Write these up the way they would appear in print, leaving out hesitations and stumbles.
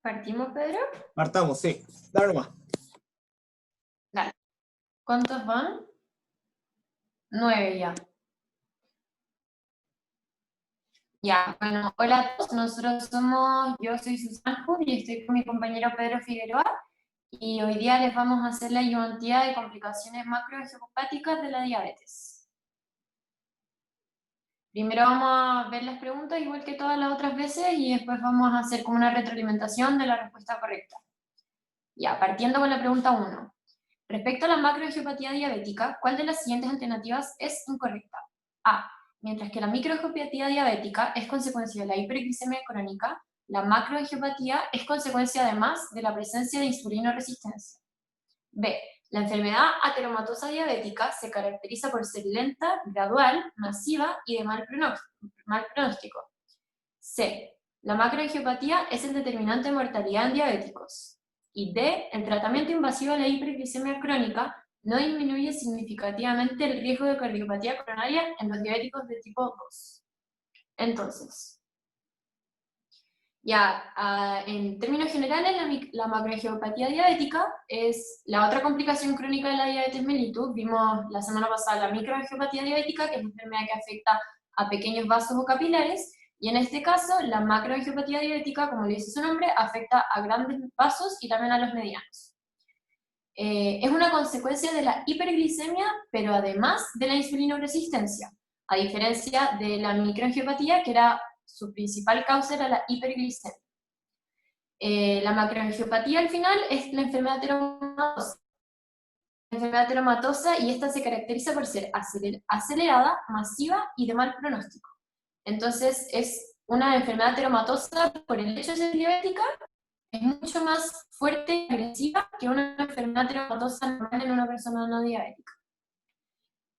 ¿Partimos, Pedro? Partamos, sí. Dale nomás. Dale. ¿Cuántos van? 9 ya. Ya, bueno, hola a todos, yo soy Susana y estoy con mi compañero Pedro Figueroa, y hoy día les vamos a hacer la ayudantía de complicaciones macrohepáticas de la diabetes. Primero vamos a ver las preguntas igual que todas las otras veces y después vamos a hacer como una retroalimentación de la respuesta correcta. Ya, partiendo con la pregunta 1. Respecto a la macroangiopatía diabética, ¿cuál de las siguientes alternativas es incorrecta? A. Mientras que la microangiopatía diabética es consecuencia de la hiperglicemia crónica, la macroangiopatía es consecuencia además de la presencia de insulinoresistencia. B. La enfermedad ateromatosa diabética se caracteriza por ser lenta, gradual, masiva y de mal pronóstico. C. La macroangiopatía es el determinante de mortalidad en diabéticos. Y D. El tratamiento invasivo de la hiperglicemia crónica no disminuye significativamente el riesgo de cardiopatía coronaria en los diabéticos de tipo 2. Entonces, ya, en términos generales, la macroangiopatía diabética es la otra complicación crónica de la diabetes mellitus. Vimos la semana pasada la microangiopatía diabética, que es una enfermedad que afecta a pequeños vasos o capilares, y en este caso, la macroangiopatía diabética, como le dice su nombre, afecta a grandes vasos y también a los medianos. Es una consecuencia de la hiperglicemia, pero además de la insulinoresistencia, a diferencia de la microangiopatía, que era su principal causa era la hiperglicemia. La macroangiopatía al final es la enfermedad ateromatosa. La enfermedad ateromatosa, y esta se caracteriza por ser acelerada, masiva y de mal pronóstico. Entonces es una enfermedad ateromatosa por el hecho de ser diabética, es mucho más fuerte y agresiva que una enfermedad ateromatosa normal en una persona no diabética.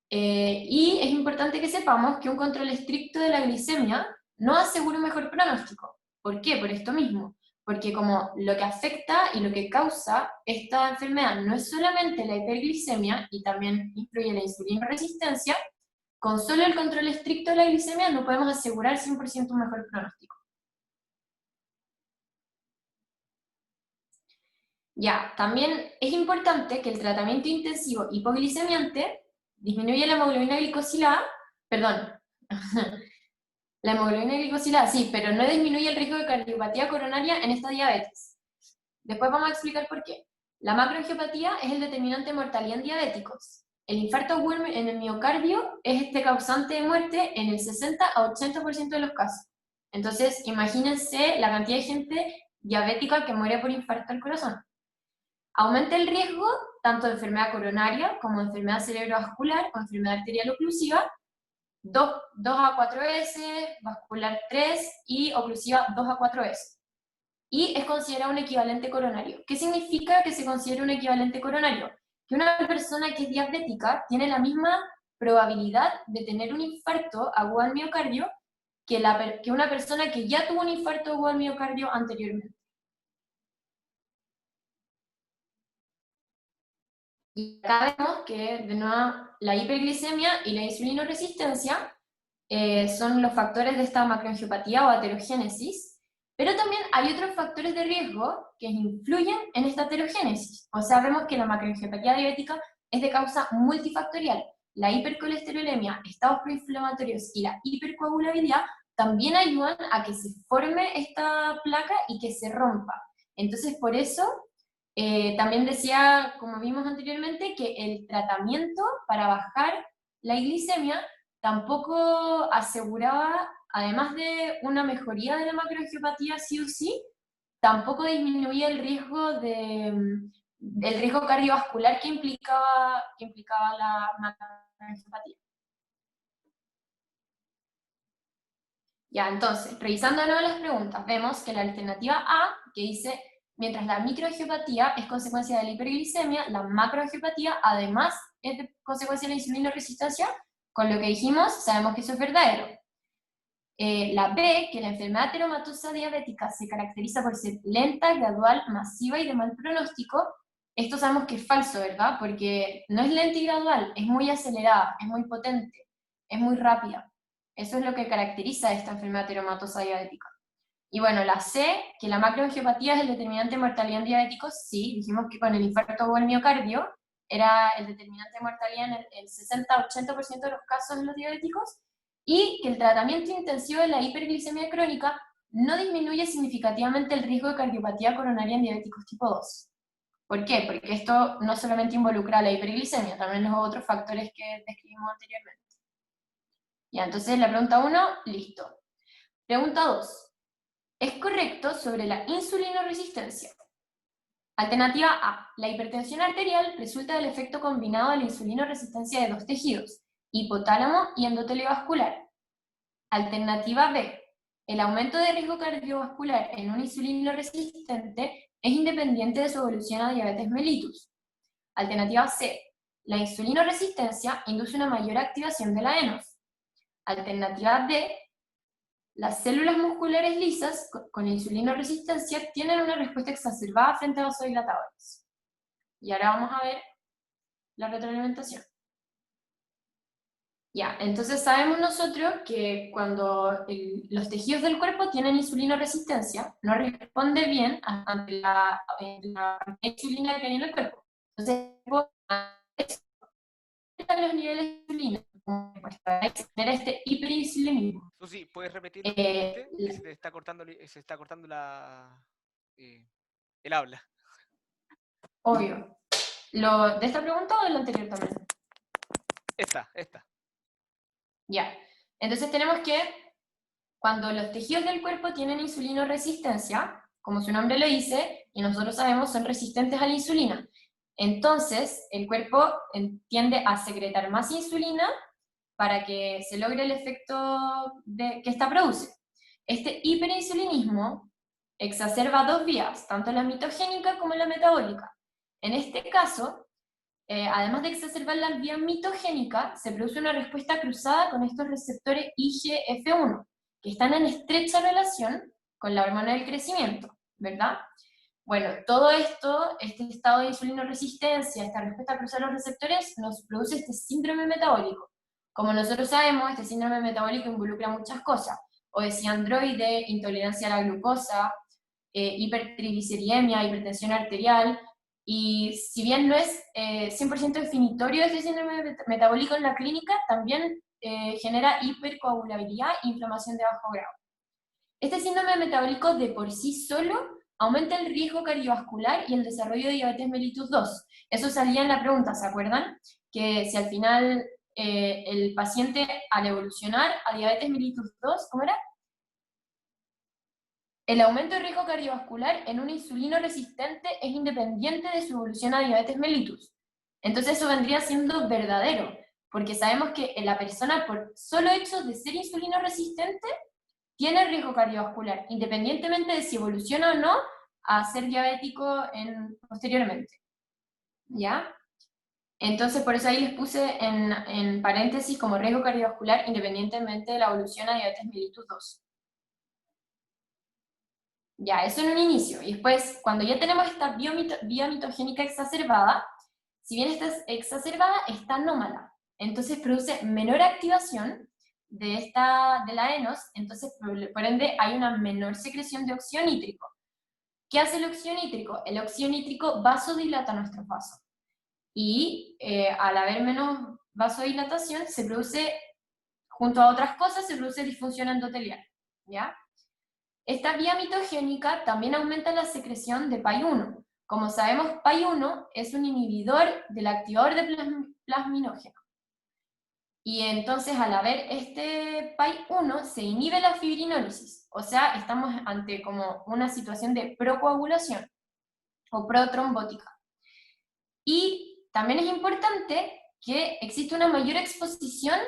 Y es importante que sepamos que un control estricto de la glicemia no asegura un mejor pronóstico. ¿Por qué? Por esto mismo. Porque como lo que afecta y lo que causa esta enfermedad no es solamente la hiperglicemia, y también influye la insulinoresistencia, con solo el control estricto de la glicemia no podemos asegurar 100% un mejor pronóstico. Ya, también es importante que el tratamiento intensivo hipoglicemiante disminuye la hemoglobina glicosilada, perdón, la hemoglobina glicosilada sí, pero no disminuye el riesgo de cardiopatía coronaria en esta diabetes. Después vamos a explicar por qué. La macroangiopatía es el determinante de mortalidad en diabéticos. El infarto agudo en el miocardio es este causante de muerte en el 60 a 80% de los casos. Entonces, imagínense la cantidad de gente diabética que muere por infarto al corazón. Aumenta el riesgo tanto de enfermedad coronaria como de enfermedad cerebrovascular o enfermedad arterial oclusiva, 2 a 4 veces, vascular 3 y oclusiva 2 a 4 veces. Y es considerado un equivalente coronario. ¿Qué significa que se considere un equivalente coronario? Que una persona que es diabética tiene la misma probabilidad de tener un infarto agudo al miocardio que una persona que ya tuvo un infarto agudo al miocardio anteriormente. Y acá vemos que, de nuevo, la hiperglicemia y la insulinoresistencia son los factores de esta macroangiopatía o aterogénesis, pero también hay otros factores de riesgo que influyen en esta aterogénesis. O sea, vemos que la macroangiopatía diabética es de causa multifactorial. La hipercolesterolemia, estados proinflamatorios y la hipercoagulabilidad también ayudan a que se forme esta placa y que se rompa. Entonces, por eso también decía, como vimos anteriormente, que el tratamiento para bajar la glicemia tampoco aseguraba, además de una mejoría de la macroangiopatía sí o sí, tampoco disminuía el riesgo el riesgo cardiovascular que implicaba la macroangiopatía. Ya, entonces, revisando de nuevo las preguntas, vemos que la alternativa A, que dice: mientras la microangiopatía es consecuencia de la hiperglicemia, la macroangiopatía además es de consecuencia de la insulinoresistencia. Con lo que dijimos, sabemos que eso es verdadero. La B, que la enfermedad ateromatosa diabética se caracteriza por ser lenta, gradual, masiva y de mal pronóstico. Esto sabemos que es falso, ¿verdad? Porque no es lenta y gradual, es muy acelerada, es muy potente, es muy rápida. Eso es lo que caracteriza a esta enfermedad ateromatosa diabética. Y bueno, la C, que la macroangiopatía es el determinante de mortalidad en diabéticos, sí, dijimos que con el infarto o el miocardio era el determinante de mortalidad en el 60-80% de los casos en los diabéticos, y que el tratamiento intensivo de la hiperglicemia crónica no disminuye significativamente el riesgo de cardiopatía coronaria en diabéticos tipo 2. ¿Por qué? Porque esto no solamente involucra la hiperglicemia, también los otros factores que describimos anteriormente. Ya, entonces la pregunta 1, listo. Pregunta 2. ¿Es correcto sobre la insulinoresistencia? Alternativa A. La hipertensión arterial resulta del efecto combinado de la insulinoresistencia de dos tejidos, hipotálamo y endotelio vascular. Alternativa B. El aumento de riesgo cardiovascular en un insulinoresistente es independiente de su evolución a diabetes mellitus. Alternativa C. La insulinoresistencia induce una mayor activación de la ENOS. Alternativa D. Las células musculares lisas con insulinoresistencia tienen una respuesta exacerbada frente a vasodilatadores. Y ahora vamos a ver la retroalimentación. Ya, entonces sabemos nosotros que cuando los tejidos del cuerpo tienen insulinoresistencia, no responde bien ante la insulina que hay en el cuerpo. Entonces, los niveles de insulina, para tener este hiperinsulinismo. Susi, ¿puedes repetir lo que dijiste? Que se está cortando el habla. Obvio. ¿De esta pregunta o de la anterior también? Esta. Ya. Entonces tenemos que, cuando los tejidos del cuerpo tienen insulinoresistencia, como su nombre lo dice, y nosotros sabemos, son resistentes a la insulina. Entonces, el cuerpo tiende a secretar más insulina para que se logre el efecto que esta produce. Este hiperinsulinismo exacerba dos vías, tanto la mitogénica como la metabólica. En este caso, además de exacerbar la vía mitogénica, se produce una respuesta cruzada con estos receptores IGF-1, que están en estrecha relación con la hormona del crecimiento, ¿verdad? Bueno, todo esto, este estado de insulinoresistencia, esta respuesta cruzada a los receptores, nos produce este síndrome metabólico. Como nosotros sabemos, este síndrome metabólico involucra muchas cosas: obesidad androide, intolerancia a la glucosa, hipertrigliceridemia, hipertensión arterial, y si bien no es 100% definitorio este síndrome metabólico en la clínica, también genera hipercoagulabilidad e inflamación de bajo grado. Este síndrome metabólico de por sí solo aumenta el riesgo cardiovascular y el desarrollo de diabetes mellitus 2. Eso salía en la pregunta, ¿se acuerdan? Que si al final el paciente, al evolucionar a diabetes mellitus 2, ¿cómo era? El aumento de riesgo cardiovascular en un insulino resistente es independiente de su evolución a diabetes mellitus. Entonces eso vendría siendo verdadero, porque sabemos que la persona, por solo hecho de ser insulino resistente, tiene riesgo cardiovascular, independientemente de si evoluciona o no a ser diabético posteriormente. ¿Ya? Entonces por eso ahí les puse en paréntesis como riesgo cardiovascular independientemente de la evolución a diabetes mellitus 2. Ya, eso en un inicio. Y después, cuando ya tenemos esta vía mitogénica exacerbada, si bien está exacerbada, está anómala. Entonces produce menor activación de la ENOS, entonces por ende hay una menor secreción de óxido nítrico. ¿Qué hace el óxido nítrico? El óxido nítrico vasodilata nuestros vasos. Y al haber menos vasodilatación, se produce, junto a otras cosas, se produce disfunción endotelial. ¿Ya? Esta vía mitogénica también aumenta la secreción de PAI-1. Como sabemos, PAI-1 es un inhibidor del activador de plasminógeno. Y entonces, al haber este PAI-1, se inhibe la fibrinólisis. O sea, estamos ante como una situación de procoagulación o protrombótica. Y también es importante que existe una mayor exposición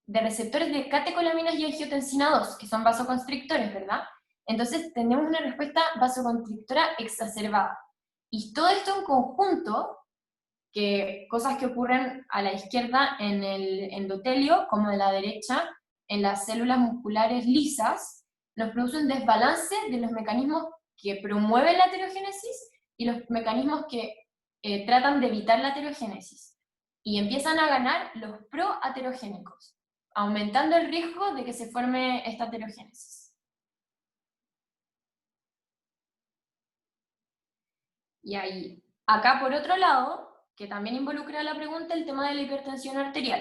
de receptores de catecolaminas y angiotensina 2, que son vasoconstrictores, ¿verdad? Entonces tenemos una respuesta vasoconstrictora exacerbada. Y todo esto en conjunto, cosas que ocurren a la izquierda en el endotelio, como a la derecha en las células musculares lisas, nos produce un desbalance de los mecanismos que promueven la aterogénesis y los mecanismos que tratan de evitar la aterogénesis. Y empiezan a ganar los proaterogénicos, aumentando el riesgo de que se forme esta aterogénesis. Y ahí, acá por otro lado, que también involucra la pregunta, el tema de la hipertensión arterial.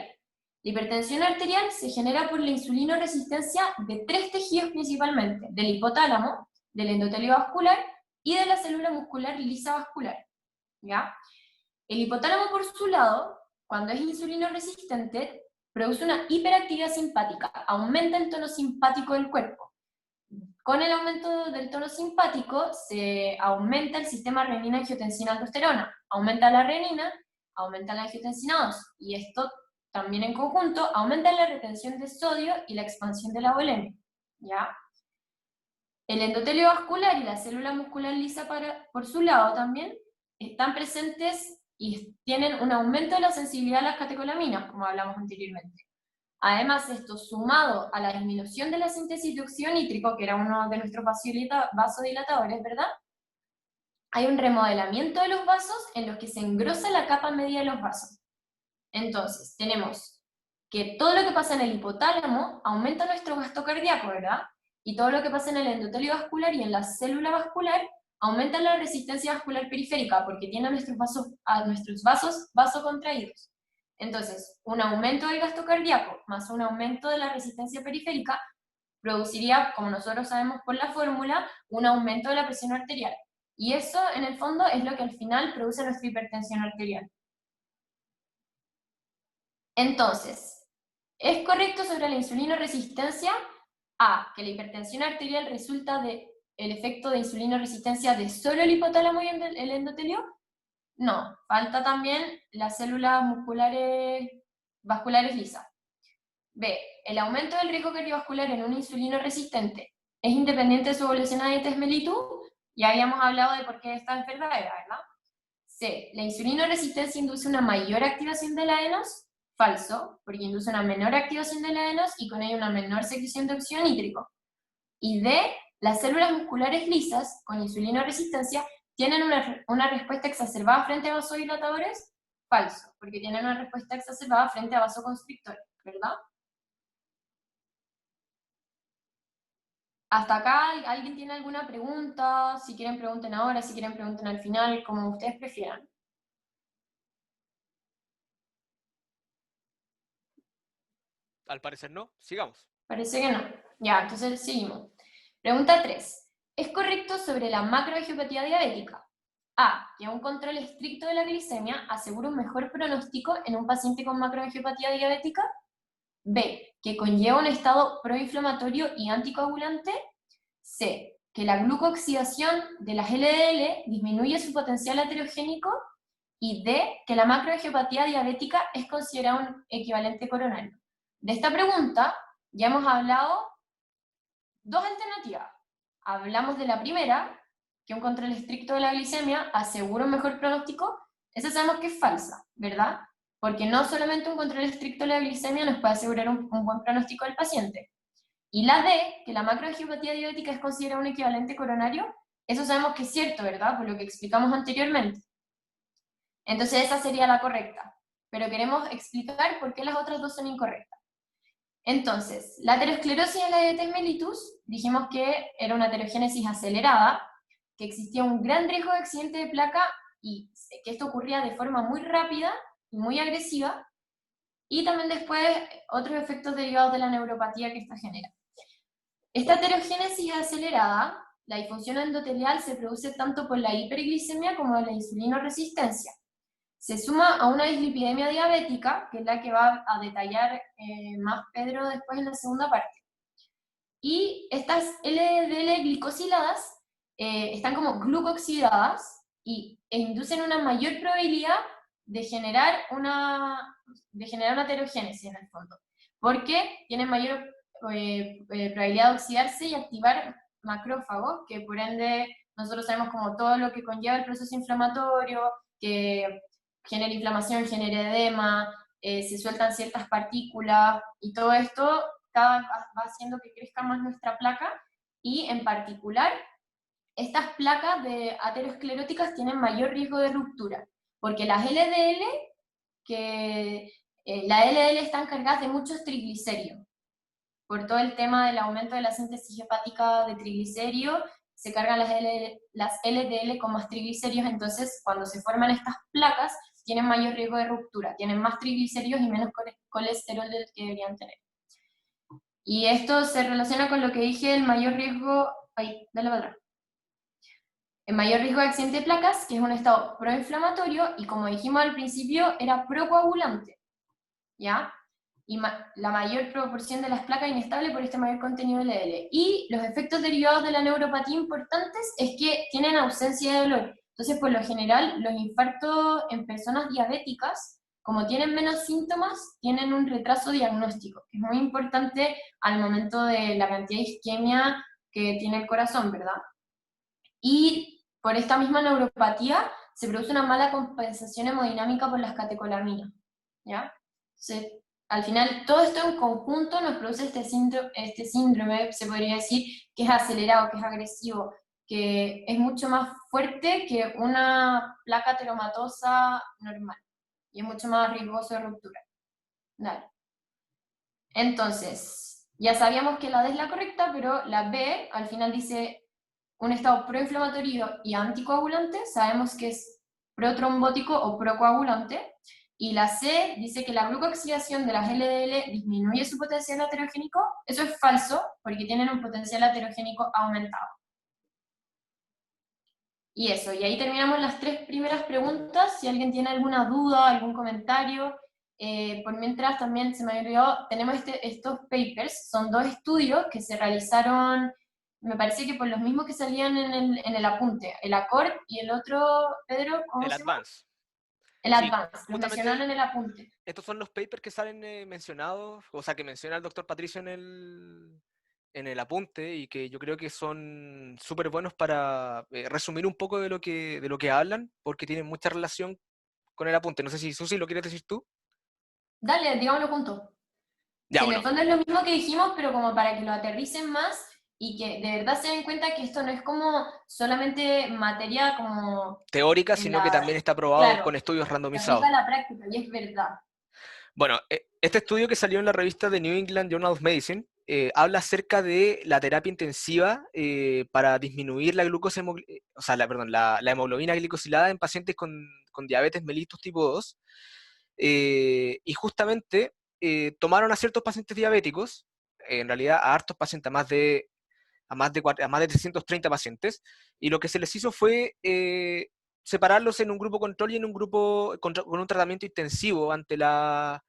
La hipertensión arterial se genera por la insulinoresistencia de 3 tejidos principalmente, del hipotálamo, del endotelio vascular y de la célula muscular lisa vascular, ¿ya? El hipotálamo, por su lado, cuando es insulinoresistente, produce una hiperactividad simpática, aumenta el tono simpático del cuerpo. Con el aumento del tono simpático se aumenta el sistema renina-angiotensina-aldosterona, aumenta la renina, aumenta la angiotensina 2, y esto también en conjunto aumenta la retención de sodio y la expansión de la volemia, ¿ya? El endotelio vascular y la célula muscular lisa por su lado también están presentes y tienen un aumento de la sensibilidad a las catecolaminas, como hablamos anteriormente. Además, esto sumado a la disminución de la síntesis de óxido nítrico, que era uno de nuestros vasodilatadores, ¿verdad? Hay un remodelamiento de los vasos en los que se engrosa la capa media de los vasos. Entonces, tenemos que todo lo que pasa en el hipotálamo aumenta nuestro gasto cardíaco, ¿verdad? Y todo lo que pasa en el endotelio vascular y en la célula vascular aumenta la resistencia vascular periférica, porque tiene a nuestros vasos vasocontraídos. Entonces, un aumento del gasto cardíaco más un aumento de la resistencia periférica produciría, como nosotros sabemos por la fórmula, un aumento de la presión arterial. Y eso, en el fondo, es lo que al final produce nuestra hipertensión arterial. Entonces, ¿es correcto sobre la insulinoresistencia? A, que la hipertensión arterial resulta del efecto de insulinoresistencia de solo el hipotálamo y el endotelio. No, falta también las células vasculares lisas. B, el aumento del riesgo cardiovascular en un insulino resistente es independiente de su evolución a diabetes mellitus. Ya habíamos hablado de por qué esta es verdadera, ¿verdad? C, la insulinoresistencia induce una mayor activación de la ENOS. Falso, porque induce una menor activación de la ENOS y con ello una menor secreción de óxido nítrico. Y D, las células musculares lisas con insulinoresistencia tienen una respuesta exacerbada frente a vasodilatadores. Falso, porque tienen una respuesta exacerbada frente a vasoconstrictores, ¿verdad? ¿Hasta acá alguien tiene alguna pregunta? Si quieren pregunten ahora, si quieren pregunten al final, como ustedes prefieran. Al parecer no. Sigamos. Parece que no. Ya, entonces seguimos. Pregunta 3. ¿Es correcto sobre la macroangiopatía diabética? A, que un control estricto de la glicemia asegura un mejor pronóstico en un paciente con macroangiopatía diabética. B, que conlleva un estado proinflamatorio y anticoagulante. C, que la glucooxidación de las LDL disminuye su potencial aterogénico. Y D, que la macroangiopatía diabética es considerada un equivalente coronario. De esta pregunta ya hemos hablado dos alternativas. Hablamos de la primera, que un control estricto de la glicemia asegura un mejor pronóstico. Esa sabemos que es falsa, ¿verdad? Porque no solamente un control estricto de la glicemia nos puede asegurar un buen pronóstico del paciente. Y la D, que la macroangiopatía diabética es considerada un equivalente coronario, eso sabemos que es cierto, ¿verdad? Por lo que explicamos anteriormente. Entonces esa sería la correcta. Pero queremos explicar por qué las otras dos son incorrectas. Entonces, la aterosclerosis en la diabetes mellitus, dijimos que era una aterogénesis acelerada, que existía un gran riesgo de accidente de placa y que esto ocurría de forma muy rápida y muy agresiva, y también después otros efectos derivados de la neuropatía que esta genera. Esta aterogénesis acelerada, la disfunción endotelial se produce tanto por la hiperglicemia como la insulinoresistencia. Se suma a una dislipidemia diabética, que es la que va a detallar más Pedro después en la segunda parte. Y estas LDL glicosiladas están como glucooxidadas e inducen una mayor probabilidad de generar una aterogénesis en el fondo, porque tienen mayor probabilidad de oxidarse y activar macrófagos, que por ende nosotros sabemos como todo lo que conlleva el proceso inflamatorio, que genera inflamación, genera edema, se sueltan ciertas partículas, y todo esto cada vez va haciendo que crezca más nuestra placa, y en particular, estas placas de ateroscleróticas tienen mayor riesgo de ruptura, porque las LDL, la LDL están cargadas de muchos triglicéridos, por todo el tema del aumento de la síntesis hepática de triglicéridos se cargan las LDL con más triglicéridos, entonces cuando se forman estas placas, tienen mayor riesgo de ruptura, tienen más triglicéridos y menos colesterol del que deberían tener. Y esto se relaciona con lo que dije, el mayor riesgo, dale para atrás. El mayor riesgo de accidente de placas, que es un estado proinflamatorio, y como dijimos al principio, era procoagulante, ¿ya? Y la mayor proporción de las placas inestables por este mayor contenido de LDL. Y los efectos derivados de la neuropatía importantes es que tienen ausencia de dolor. Entonces, por lo general, los infartos en personas diabéticas, como tienen menos síntomas, tienen un retraso diagnóstico, que es muy importante al momento de la cantidad de isquemia que tiene el corazón, ¿verdad? Y por esta misma neuropatía se produce una mala compensación hemodinámica por las catecolaminas, ¿ya? Entonces, al final, todo esto en conjunto nos produce este síndrome, se podría decir, que es acelerado, que es agresivo, que es mucho más fuerte que una placa ateromatosa normal, y es mucho más riesgoso de ruptura. Dale. Entonces, ya sabíamos que la D es la correcta, pero la B al final dice un estado proinflamatorio y anticoagulante, sabemos que es protrombótico o procoagulante, y la C dice que la glucoxilación de las LDL disminuye su potencial aterogénico. Eso es falso, porque tienen un potencial aterogénico aumentado. Y eso, y ahí terminamos las 3 primeras preguntas. Si alguien tiene alguna duda, algún comentario, por mientras también se me había olvidado, tenemos estos papers, son 2 estudios que se realizaron, me parece que por los mismos que salían en el apunte, el ACCORD y el otro, Pedro, ¿cómo El se llama? Advance. El Sí, Advance, los mencionaron en el apunte. estos son los papers que salen mencionados, o sea, que menciona el doctor Patricio en el apunte y que yo creo que son súper buenos para resumir un poco de lo que hablan, porque tienen mucha relación con el apunte. No sé si Susi lo quieres decir tú. Dale, digámoslo juntos. Ya, Si en bueno, el fondo es lo mismo que dijimos, pero como para que lo aterricen más y que de verdad se den cuenta que esto no es como solamente materia como teórica, en sino la... que también está probado Claro, con estudios se aplica randomizados. a la práctica y es verdad. Bueno, este estudio que salió en la revista de New England Journal of Medicine habla acerca de la terapia intensiva para disminuir la glucosa, o sea, la hemoglobina glicosilada en pacientes con diabetes mellitus tipo 2. Y justamente tomaron a ciertos pacientes diabéticos, en realidad a hartos pacientes, a más de 330 pacientes, y lo que se les hizo fue separarlos en un grupo control y en un grupo con un tratamiento intensivo ante la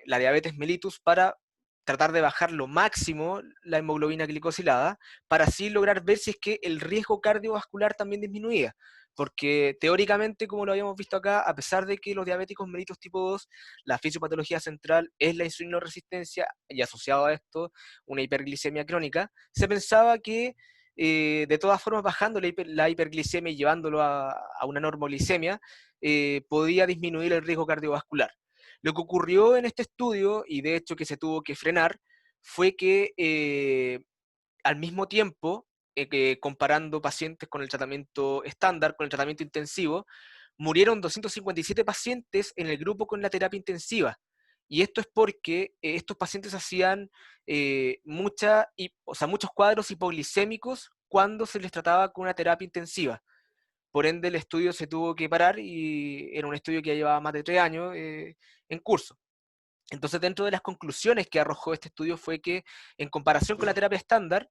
diabetes mellitus para tratar de bajar lo máximo la hemoglobina glicosilada, para así lograr ver si es que el riesgo cardiovascular también disminuía. Porque teóricamente, como lo habíamos visto acá, a pesar de que los diabéticos mellitus tipo 2, la fisiopatología central es la insulinoresistencia y asociado a esto una hiperglicemia crónica, se pensaba que de todas formas bajando la hiperglicemia y llevándolo a una normoglicemia, podía disminuir el riesgo cardiovascular. Lo que ocurrió en este estudio, y de hecho que se tuvo que frenar, fue que al mismo tiempo, que comparando pacientes con el tratamiento estándar, con el tratamiento intensivo, murieron 257 pacientes en el grupo con la terapia intensiva. Y esto es porque estos pacientes hacían muchos cuadros hipoglicémicos cuando se les trataba con una terapia intensiva. Por ende, el estudio se tuvo que parar y era un estudio que ya llevaba más de 3 años en curso. Entonces, dentro de las conclusiones que arrojó este estudio fue que, en comparación con la terapia estándar,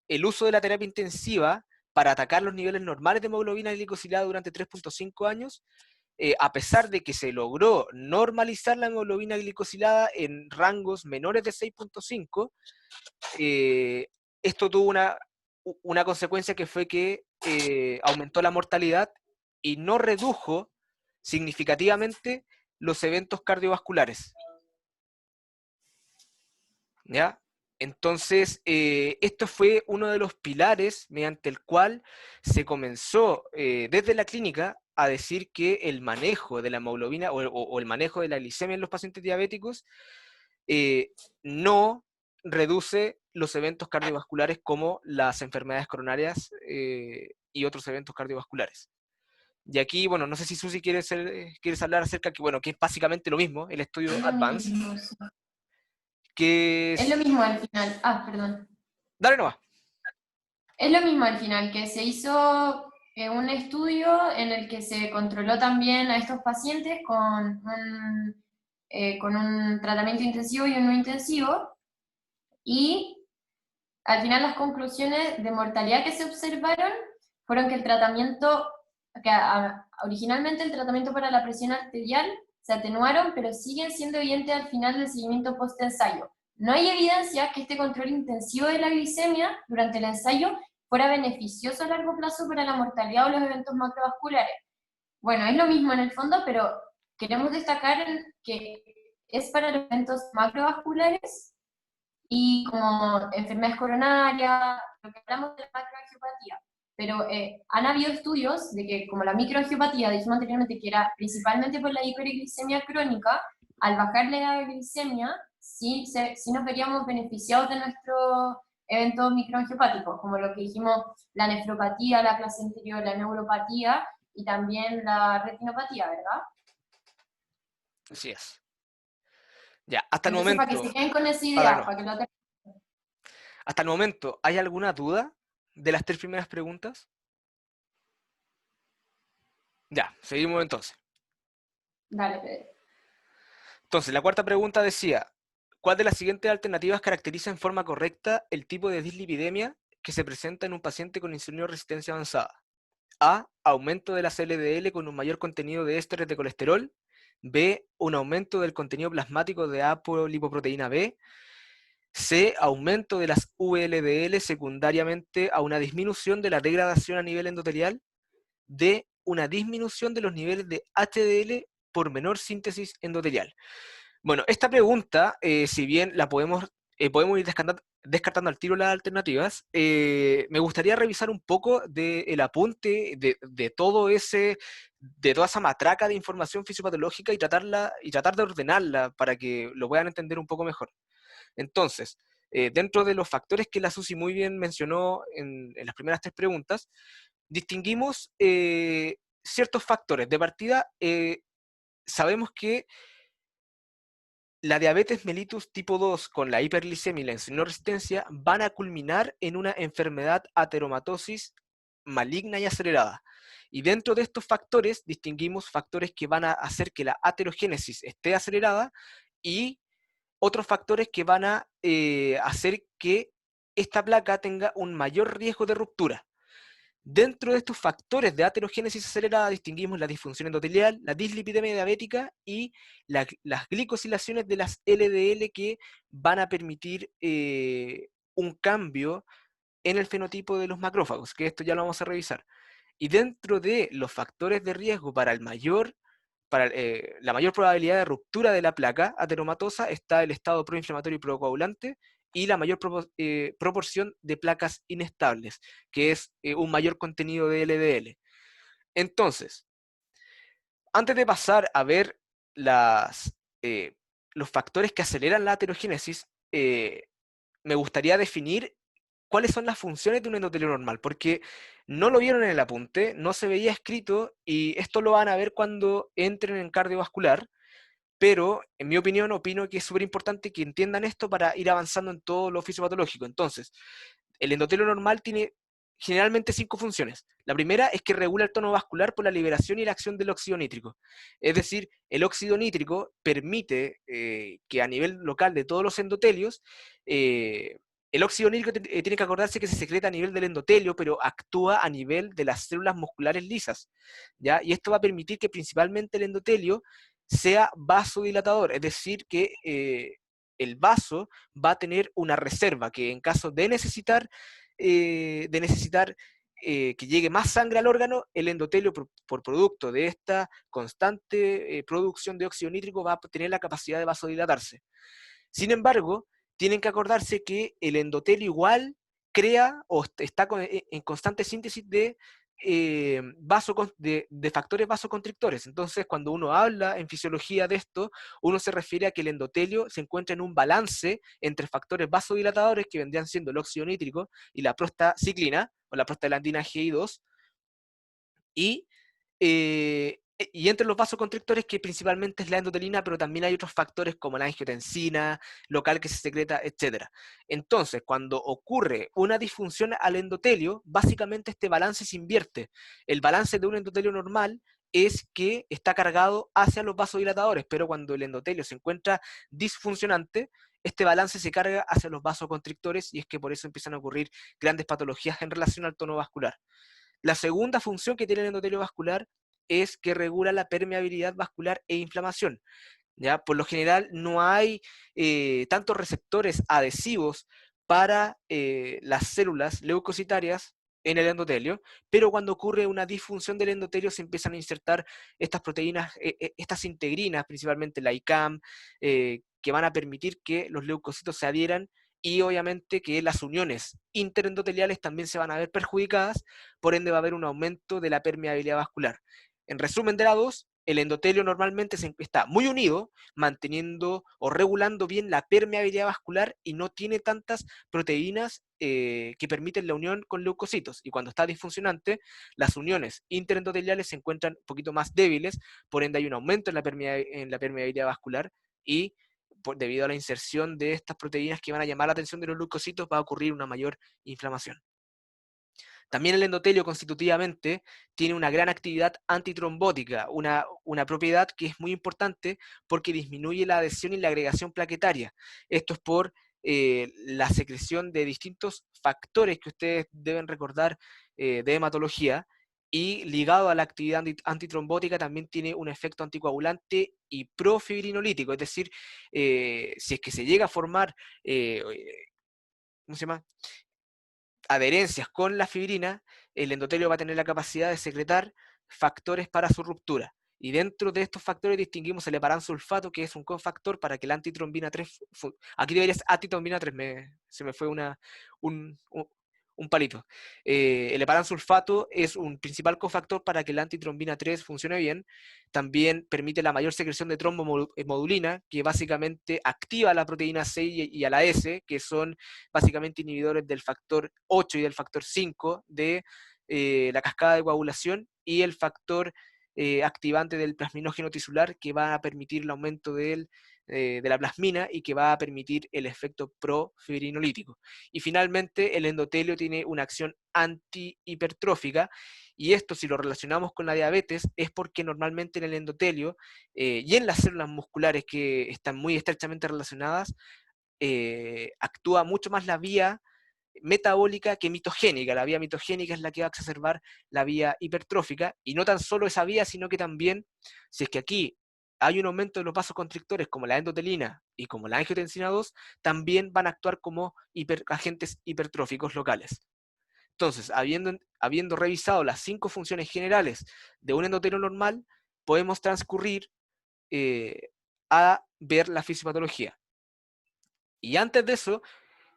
el uso de la terapia intensiva para atacar los niveles normales de hemoglobina glicosilada durante 3.5 años, a pesar de que se logró normalizar la hemoglobina glicosilada en rangos menores de 6.5, esto tuvo una consecuencia que fue que aumentó la mortalidad y no redujo significativamente los eventos cardiovasculares. ¿Ya? Entonces, esto fue uno de los pilares mediante el cual se comenzó desde la clínica a decir que el manejo de la hemoglobina o el manejo de la glicemia en los pacientes diabéticos no reduce los eventos cardiovasculares como las enfermedades coronarias y otros eventos cardiovasculares. Y aquí, bueno, no sé si Susi quieres hablar acerca que es básicamente lo mismo, el estudio Es lo Advance, mismo, sí. que Es lo es... mismo al final. Ah, perdón. Dale nomás. Es lo mismo al final, que se hizo un estudio en el que se controló también a estos pacientes con un tratamiento intensivo y uno no intensivo, y al final las conclusiones de mortalidad que se observaron fueron que el tratamiento, originalmente el tratamiento para la presión arterial se atenuaron, pero siguen siendo evidentes al final del seguimiento post-ensayo. No hay evidencia que este control intensivo de la glicemia durante el ensayo fuera beneficioso a largo plazo para la mortalidad o los eventos macrovasculares. Bueno, es lo mismo en el fondo, pero queremos destacar que es para los eventos macrovasculares y como enfermedades coronarias, lo que hablamos de la macroangiopatía. Pero han habido estudios de que, como la microangiopatía, dijimos anteriormente que era principalmente por la hiperglicemia crónica, al bajarle la glicemia, sí nos veríamos beneficiados de nuestros eventos microangiopáticos, como lo que dijimos, la nefropatía, la clase anterior, la neuropatía y también la retinopatía, ¿verdad? Así es. Ya, hasta el Entonces, para que se momento, queden con esa para idea, darnos, para que lo tengan. hasta el momento, ¿hay alguna duda de las tres primeras preguntas? Ya, seguimos entonces. Dale, Pedro. Entonces, la cuarta pregunta decía, ¿cuál de las siguientes alternativas caracteriza en forma correcta el tipo de dislipidemia que se presenta en un paciente con insulino resistencia avanzada? A, aumento de las LDL con un mayor contenido de ésteres de colesterol. B, un aumento del contenido plasmático de apolipoproteína B. C, aumento de las VLDL secundariamente a una disminución de la degradación a nivel endotelial. D, una disminución de los niveles de HDL por menor síntesis endotelial. Bueno, esta pregunta, si bien la podemos ir descartando al tiro las alternativas, me gustaría revisar un poco del apunte de toda esa matraca de información fisiopatológica y tratar de ordenarla para que lo puedan entender un poco mejor. Entonces, dentro de los factores que la Susi muy bien mencionó en las primeras tres preguntas, distinguimos ciertos factores. De partida, sabemos que la diabetes mellitus tipo 2 con la hiperglicemia y la insulinoresistencia van a culminar en una enfermedad ateromatosis maligna y acelerada. Y dentro de estos factores distinguimos factores que van a hacer que la aterogénesis esté acelerada y otros factores que van a hacer que esta placa tenga un mayor riesgo de ruptura. Dentro de estos factores de aterogénesis acelerada distinguimos la disfunción endotelial, la dislipidemia diabética y las glicosilaciones de las LDL que van a permitir un cambio en el fenotipo de los macrófagos, que esto ya lo vamos a revisar. Y dentro de los factores de riesgo para la mayor probabilidad de ruptura de la placa ateromatosa está el estado proinflamatorio y procoagulante y la mayor proporción de placas inestables, que es un mayor contenido de LDL. Entonces, antes de pasar a ver los factores que aceleran la aterogénesis, me gustaría definir cuáles son las funciones de un endotelio normal, porque no lo vieron en el apunte, no se veía escrito, y esto lo van a ver cuando entren en cardiovascular, pero en mi opinión opino que es súper importante que entiendan esto para ir avanzando en todo lo fisiopatológico. Entonces, el endotelio normal tiene generalmente 5 funciones. La primera es que regula el tono vascular por la liberación y la acción del óxido nítrico. Es decir, el óxido nítrico permite que a nivel local de todos los endotelios, el óxido nítrico tiene que acordarse que se secreta a nivel del endotelio, pero actúa a nivel de las células musculares lisas, ¿ya? Y esto va a permitir que principalmente el endotelio sea vasodilatador, es decir, que el vaso va a tener una reserva que en caso de necesitar que llegue más sangre al órgano, el endotelio, por producto de esta constante producción de óxido nítrico, va a tener la capacidad de vasodilatarse. Sin embargo, tienen que acordarse que el endotelio igual crea o está en constante síntesis de factores vasoconstrictores. Entonces, cuando uno habla en fisiología de esto, uno se refiere a que el endotelio se encuentra en un balance entre factores vasodilatadores, que vendrían siendo el óxido nítrico y la prostaciclina, o la prostaglandina GI2, y Y entre los vasoconstrictores, que principalmente es la endotelina, pero también hay otros factores como la angiotensina, local que se secreta, etc. Entonces, cuando ocurre una disfunción al endotelio, básicamente este balance se invierte. El balance de un endotelio normal es que está cargado hacia los vasodilatadores, pero cuando el endotelio se encuentra disfuncionante, este balance se carga hacia los vasoconstrictores, y es que por eso empiezan a ocurrir grandes patologías en relación al tono vascular. La segunda función que tiene el endotelio vascular es que regula la permeabilidad vascular e inflamación. ¿Ya? Por lo general no hay tantos receptores adhesivos para las células leucocitarias en el endotelio, pero cuando ocurre una disfunción del endotelio se empiezan a insertar estas proteínas, estas integrinas, principalmente la ICAM, que van a permitir que los leucocitos se adhieran, y obviamente que las uniones interendoteliales también se van a ver perjudicadas, por ende va a haber un aumento de la permeabilidad vascular. En resumen de la 2, el endotelio normalmente está muy unido, manteniendo o regulando bien la permeabilidad vascular, y no tiene tantas proteínas que permiten la unión con leucocitos. Y cuando está disfuncionante, las uniones interendoteliales se encuentran un poquito más débiles, por ende hay un aumento en la permeabilidad vascular, y debido a la inserción de estas proteínas que van a llamar la atención de los leucocitos, va a ocurrir una mayor inflamación. También el endotelio constitutivamente tiene una gran actividad antitrombótica, una propiedad que es muy importante porque disminuye la adhesión y la agregación plaquetaria. Esto es por la secreción de distintos factores que ustedes deben recordar de hematología, y ligado a la actividad antitrombótica también tiene un efecto anticoagulante y profibrinolítico, es decir, si es que se llega a formar, ¿cómo se llama?, adherencias con la fibrina, el endotelio va a tener la capacidad de secretar factores para su ruptura. Y dentro de estos factores distinguimos el heparansulfato, que es un cofactor para que la antitrombina 3... Aquí debería ser antitrombina 3, se me fue un palito. El heparansulfato es un principal cofactor para que la antitrombina 3 funcione bien. También permite la mayor secreción de trombomodulina, que básicamente activa la proteína C y a la S, que son básicamente inhibidores del factor 8 y del factor 5 de la cascada de coagulación, y el factor activante del plasminógeno tisular, que va a permitir el aumento de la plasmina y que va a permitir el efecto profibrinolítico. Y finalmente, el endotelio tiene una acción antihipertrófica, y esto, si lo relacionamos con la diabetes, es porque normalmente en el endotelio y en las células musculares, que están muy estrechamente relacionadas, actúa mucho más la vía metabólica que mitogénica. La vía mitogénica es la que va a exacerbar la vía hipertrófica, y no tan solo esa vía, sino que también, si es que aquí hay un aumento de los vasoconstrictores como la endotelina y como la angiotensina 2, también van a actuar como agentes hipertróficos locales. Entonces, habiendo revisado las 5 funciones generales de un endotelio normal, podemos transcurrir a ver la fisiopatología. Y antes de eso,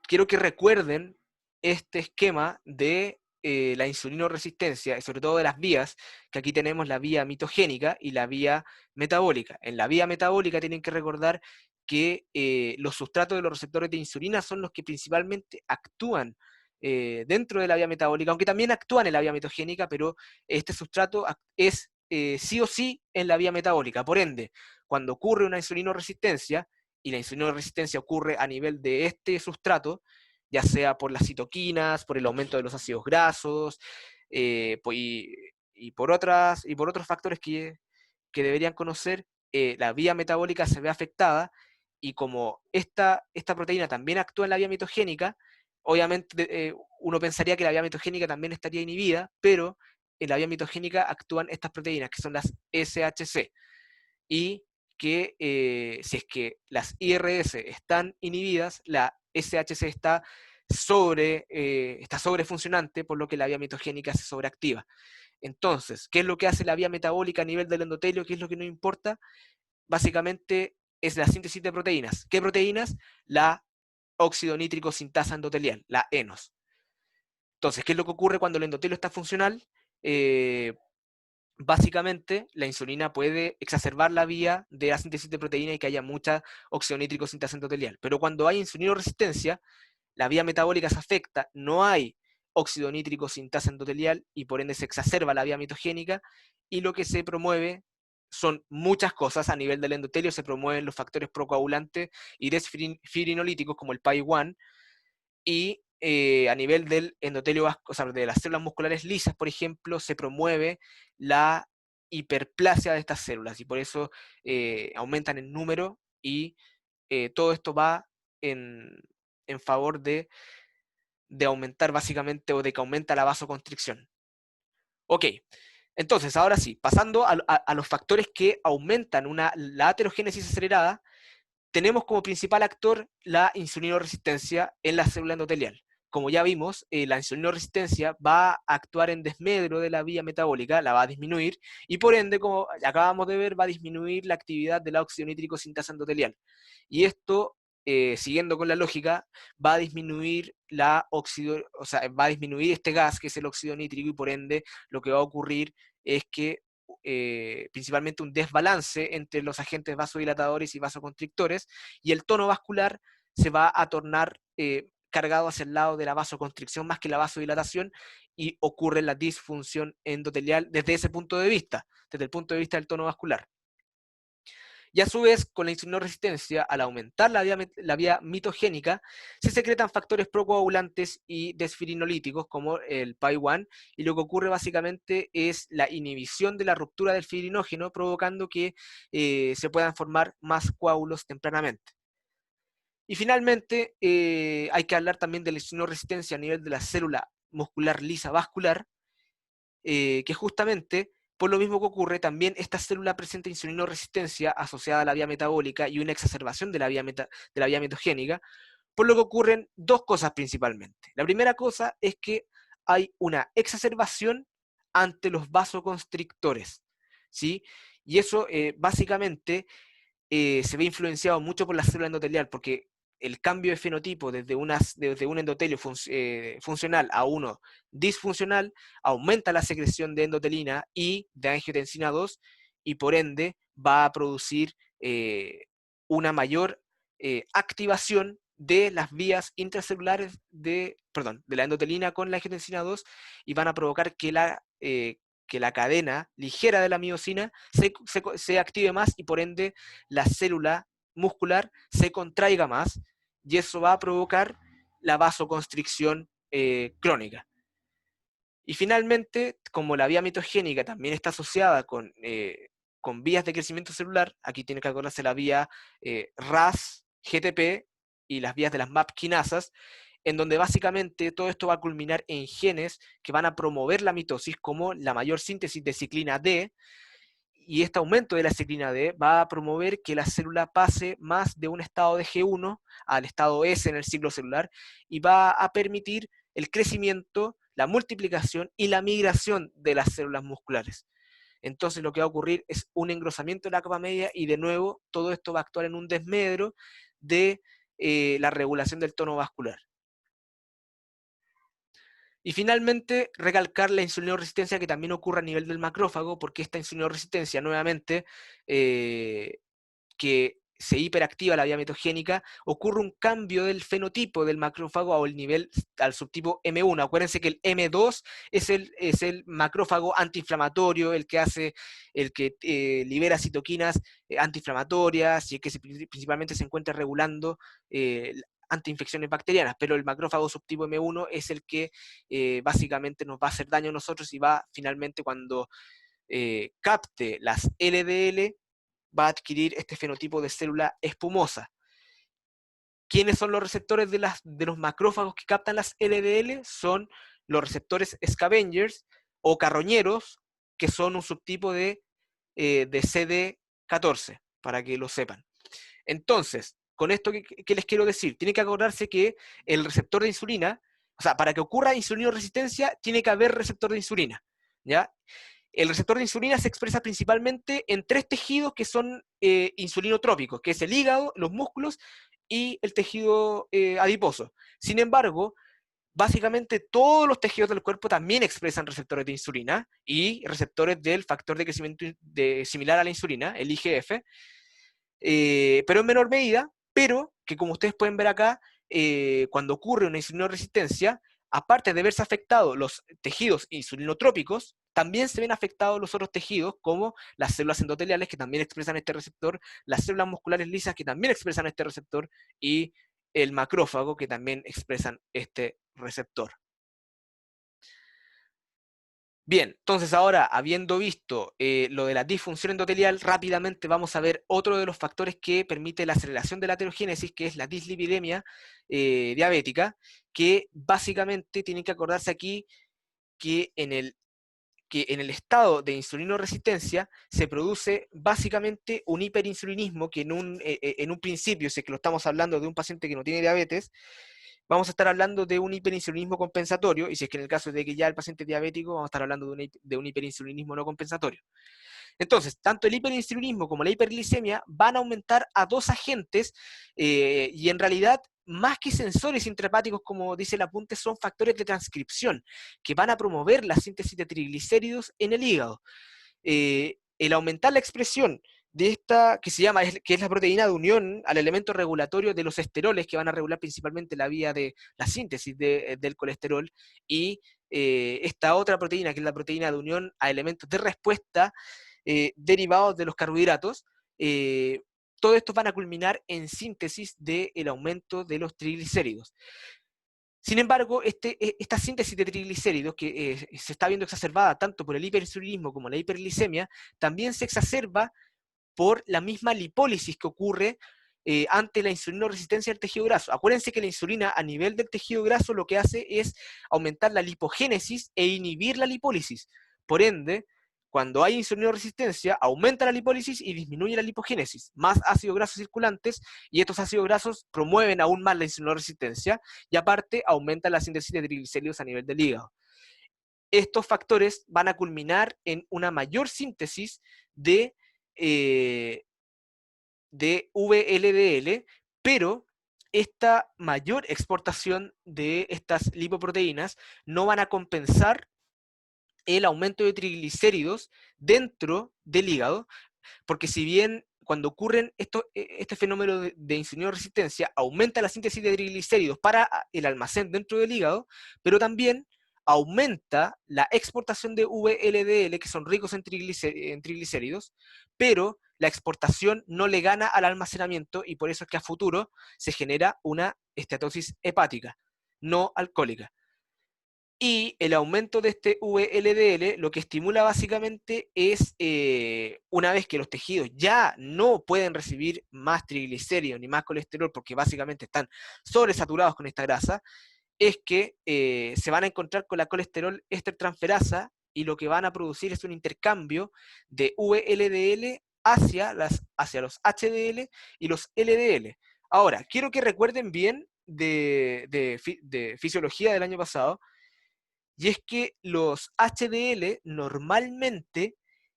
quiero que recuerden este esquema de la insulinoresistencia, y sobre todo de las vías, que aquí tenemos la vía mitogénica y la vía metabólica. En la vía metabólica tienen que recordar que los sustratos de los receptores de insulina son los que principalmente actúan dentro de la vía metabólica, aunque también actúan en la vía mitogénica, pero este sustrato es sí o sí en la vía metabólica. Por ende, cuando ocurre una insulinoresistencia, y la insulinoresistencia ocurre a nivel de este sustrato, ya sea por las citoquinas, por el aumento de los ácidos grasos, y por otros factores que deberían conocer, la vía metabólica se ve afectada, y como esta proteína también actúa en la vía mitogénica, obviamente uno pensaría que la vía mitogénica también estaría inhibida, pero en la vía mitogénica actúan estas proteínas, que son las SHC, y que si es que las IRS están inhibidas, la SHC está sobrefuncionante, por lo que la vía mitogénica se sobreactiva. Entonces, ¿qué es lo que hace la vía metabólica a nivel del endotelio? ¿Qué es lo que no importa? Básicamente es la síntesis de proteínas. ¿Qué proteínas? La óxido nítrico sintasa endotelial, la ENOS. Entonces, ¿qué es lo que ocurre cuando el endotelio está funcional? Básicamente, la insulina puede exacerbar la vía de la síntesis de proteína y que haya mucha óxido nítrico sintasa endotelial. Pero cuando hay insulinoresistencia, la vía metabólica se afecta, no hay óxido nítrico sintasa endotelial, y por ende se exacerba la vía mitogénica, y lo que se promueve son muchas cosas. A nivel del endotelio se promueven los factores procoagulantes y desfibrinolíticos como el PAI-1, y a nivel del endotelio, o sea, de las células musculares lisas, por ejemplo, se promueve la hiperplasia de estas células, y por eso aumentan en número, y todo esto va en favor de aumentar básicamente, o de que aumenta la vasoconstricción. Ok, entonces ahora sí, pasando a los factores que aumentan la aterogénesis acelerada, tenemos como principal actor la insulinoresistencia en la célula endotelial. Como ya vimos, la insulinoresistencia va a actuar en desmedro de la vía metabólica, la va a disminuir, y por ende, como acabamos de ver, va a disminuir la actividad de la óxido nítrico sintasa endotelial. Y esto, siguiendo con la lógica, va a disminuir va a disminuir este gas, que es el óxido nítrico, y por ende, lo que va a ocurrir es que principalmente un desbalance entre los agentes vasodilatadores y vasoconstrictores, y el tono vascular se va a tornar cargado hacia el lado de la vasoconstricción más que la vasodilatación, y ocurre la disfunción endotelial desde ese punto de vista, desde el punto de vista del tono vascular. Y a su vez, con la insulinoresistencia, al aumentar la vía mitogénica, se secretan factores procoagulantes y desfibrinolíticos como el PAI-1, y lo que ocurre básicamente es la inhibición de la ruptura del fibrinógeno, provocando que se puedan formar más coágulos tempranamente. Y finalmente, hay que hablar también de la insulinoresistencia a nivel de la célula muscular lisa vascular, que justamente, por lo mismo que ocurre, también esta célula presenta insulinoresistencia asociada a la vía metabólica y una exacerbación de la vía mitogénica, por lo que ocurren dos cosas principalmente. La primera cosa es que hay una exacerbación ante los vasoconstrictores, ¿sí? Y eso básicamente se ve influenciado mucho por la célula endotelial, porque el cambio de fenotipo desde un endotelio funcional a uno disfuncional aumenta la secreción de endotelina y de angiotensina 2, y por ende va a producir una mayor activación de las vías intracelulares de la endotelina con la angiotensina 2, y van a provocar que la cadena ligera de la miosina se active más, y por ende la célula muscular se contraiga más, y eso va a provocar la vasoconstricción crónica. Y finalmente, como la vía mitogénica también está asociada con vías de crecimiento celular, aquí tiene que acordarse la vía RAS, GTP y las vías de las MAP quinasas, en donde básicamente todo esto va a culminar en genes que van a promover la mitosis, como la mayor síntesis de ciclina D, y este aumento de la ciclina D va a promover que la célula pase más de un estado de G1 al estado S en el ciclo celular, y va a permitir el crecimiento, la multiplicación y la migración de las células musculares. Entonces lo que va a ocurrir es un engrosamiento de la capa media, y de nuevo todo esto va a actuar en un desmedro de la regulación del tono vascular. Y finalmente, recalcar la insulinoresistencia que también ocurre a nivel del macrófago, porque esta insulinoresistencia, nuevamente, que se hiperactiva la vía mitogénica, ocurre un cambio del fenotipo del macrófago al subtipo M1. Acuérdense que el M2 es el macrófago antiinflamatorio, el que libera citoquinas antiinflamatorias, y que principalmente se encuentra regulando antiinfecciones bacterianas, pero el macrófago subtipo M1 es el que básicamente nos va a hacer daño a nosotros, y va finalmente, cuando capte las LDL, va a adquirir este fenotipo de célula espumosa. ¿Quiénes son los receptores de los macrófagos que captan las LDL? Son los receptores scavengers o carroñeros, que son un subtipo de CD14, para que lo sepan. Entonces, con esto, ¿qué les quiero decir? Tienen que acordarse que el receptor de insulina, o sea, para que ocurra insulinoresistencia, tiene que haber receptor de insulina, ¿ya? El receptor de insulina se expresa principalmente en tres tejidos que son insulinotrópicos, que es el hígado, los músculos y el tejido adiposo. Sin embargo, básicamente todos los tejidos del cuerpo también expresan receptores de insulina y receptores del factor de crecimiento similar a la insulina, el IGF, pero en menor medida, pero que, como ustedes pueden ver acá, cuando ocurre una insulinoresistencia, aparte de verse afectados los tejidos insulinotrópicos, también se ven afectados los otros tejidos, como las células endoteliales, que también expresan este receptor, las células musculares lisas, que también expresan este receptor, y el macrófago, que también expresan este receptor. Bien, entonces ahora, habiendo visto lo de la disfunción endotelial, rápidamente vamos a ver otro de los factores que permite la aceleración de la aterogénesis, que es la dislipidemia diabética, que básicamente tienen que acordarse aquí que en el estado de insulinoresistencia se produce básicamente un hiperinsulinismo que en un principio, si es que lo estamos hablando de un paciente que no tiene diabetes, vamos a estar hablando de un hiperinsulinismo compensatorio, y si es que en el caso de que ya el paciente es diabético, vamos a estar hablando de un hiperinsulinismo no compensatorio. Entonces, tanto el hiperinsulinismo como la hiperglicemia van a aumentar a dos agentes, y en realidad, más que sensores intrahepáticos, como dice el apunte, son factores de transcripción que van a promover la síntesis de triglicéridos en el hígado. El aumentar la expresión de esta, que es la proteína de unión al elemento regulatorio de los esteroles, que van a regular principalmente la vía de la síntesis del colesterol, y esta otra proteína, que es la proteína de unión a elementos de respuesta derivados de los carbohidratos, todo esto van a culminar en síntesis del aumento de los triglicéridos. Sin embargo, esta síntesis de triglicéridos, que se está viendo exacerbada tanto por el hiperinsulinismo como la hiperglicemia, también se exacerba por la misma lipólisis que ocurre ante la insulinoresistencia del tejido graso. Acuérdense que la insulina a nivel del tejido graso lo que hace es aumentar la lipogénesis e inhibir la lipólisis. Por ende, cuando hay insulinoresistencia, aumenta la lipólisis y disminuye la lipogénesis. Más ácidos grasos circulantes, y estos ácidos grasos promueven aún más la insulinoresistencia, y aparte aumenta la síntesis de triglicéridos a nivel del hígado. Estos factores van a culminar en una mayor síntesis de VLDL, pero esta mayor exportación de estas lipoproteínas no van a compensar el aumento de triglicéridos dentro del hígado, porque si bien cuando ocurren este fenómeno de insulinoresistencia, aumenta la síntesis de triglicéridos para el almacén dentro del hígado, pero también aumenta la exportación de VLDL, que son ricos en triglicéridos, pero la exportación no le gana al almacenamiento, y por eso es que a futuro se genera una esteatosis hepática, no alcohólica. Y el aumento de este VLDL lo que estimula básicamente es, una vez que los tejidos ya no pueden recibir más triglicéridos ni más colesterol, porque básicamente están sobresaturados con esta grasa, es que se van a encontrar con la colesterol éster transferasa, y lo que van a producir es un intercambio de VLDL hacia los HDL y los LDL. Ahora, quiero que recuerden bien de fisiología del año pasado, y es que los HDL normalmente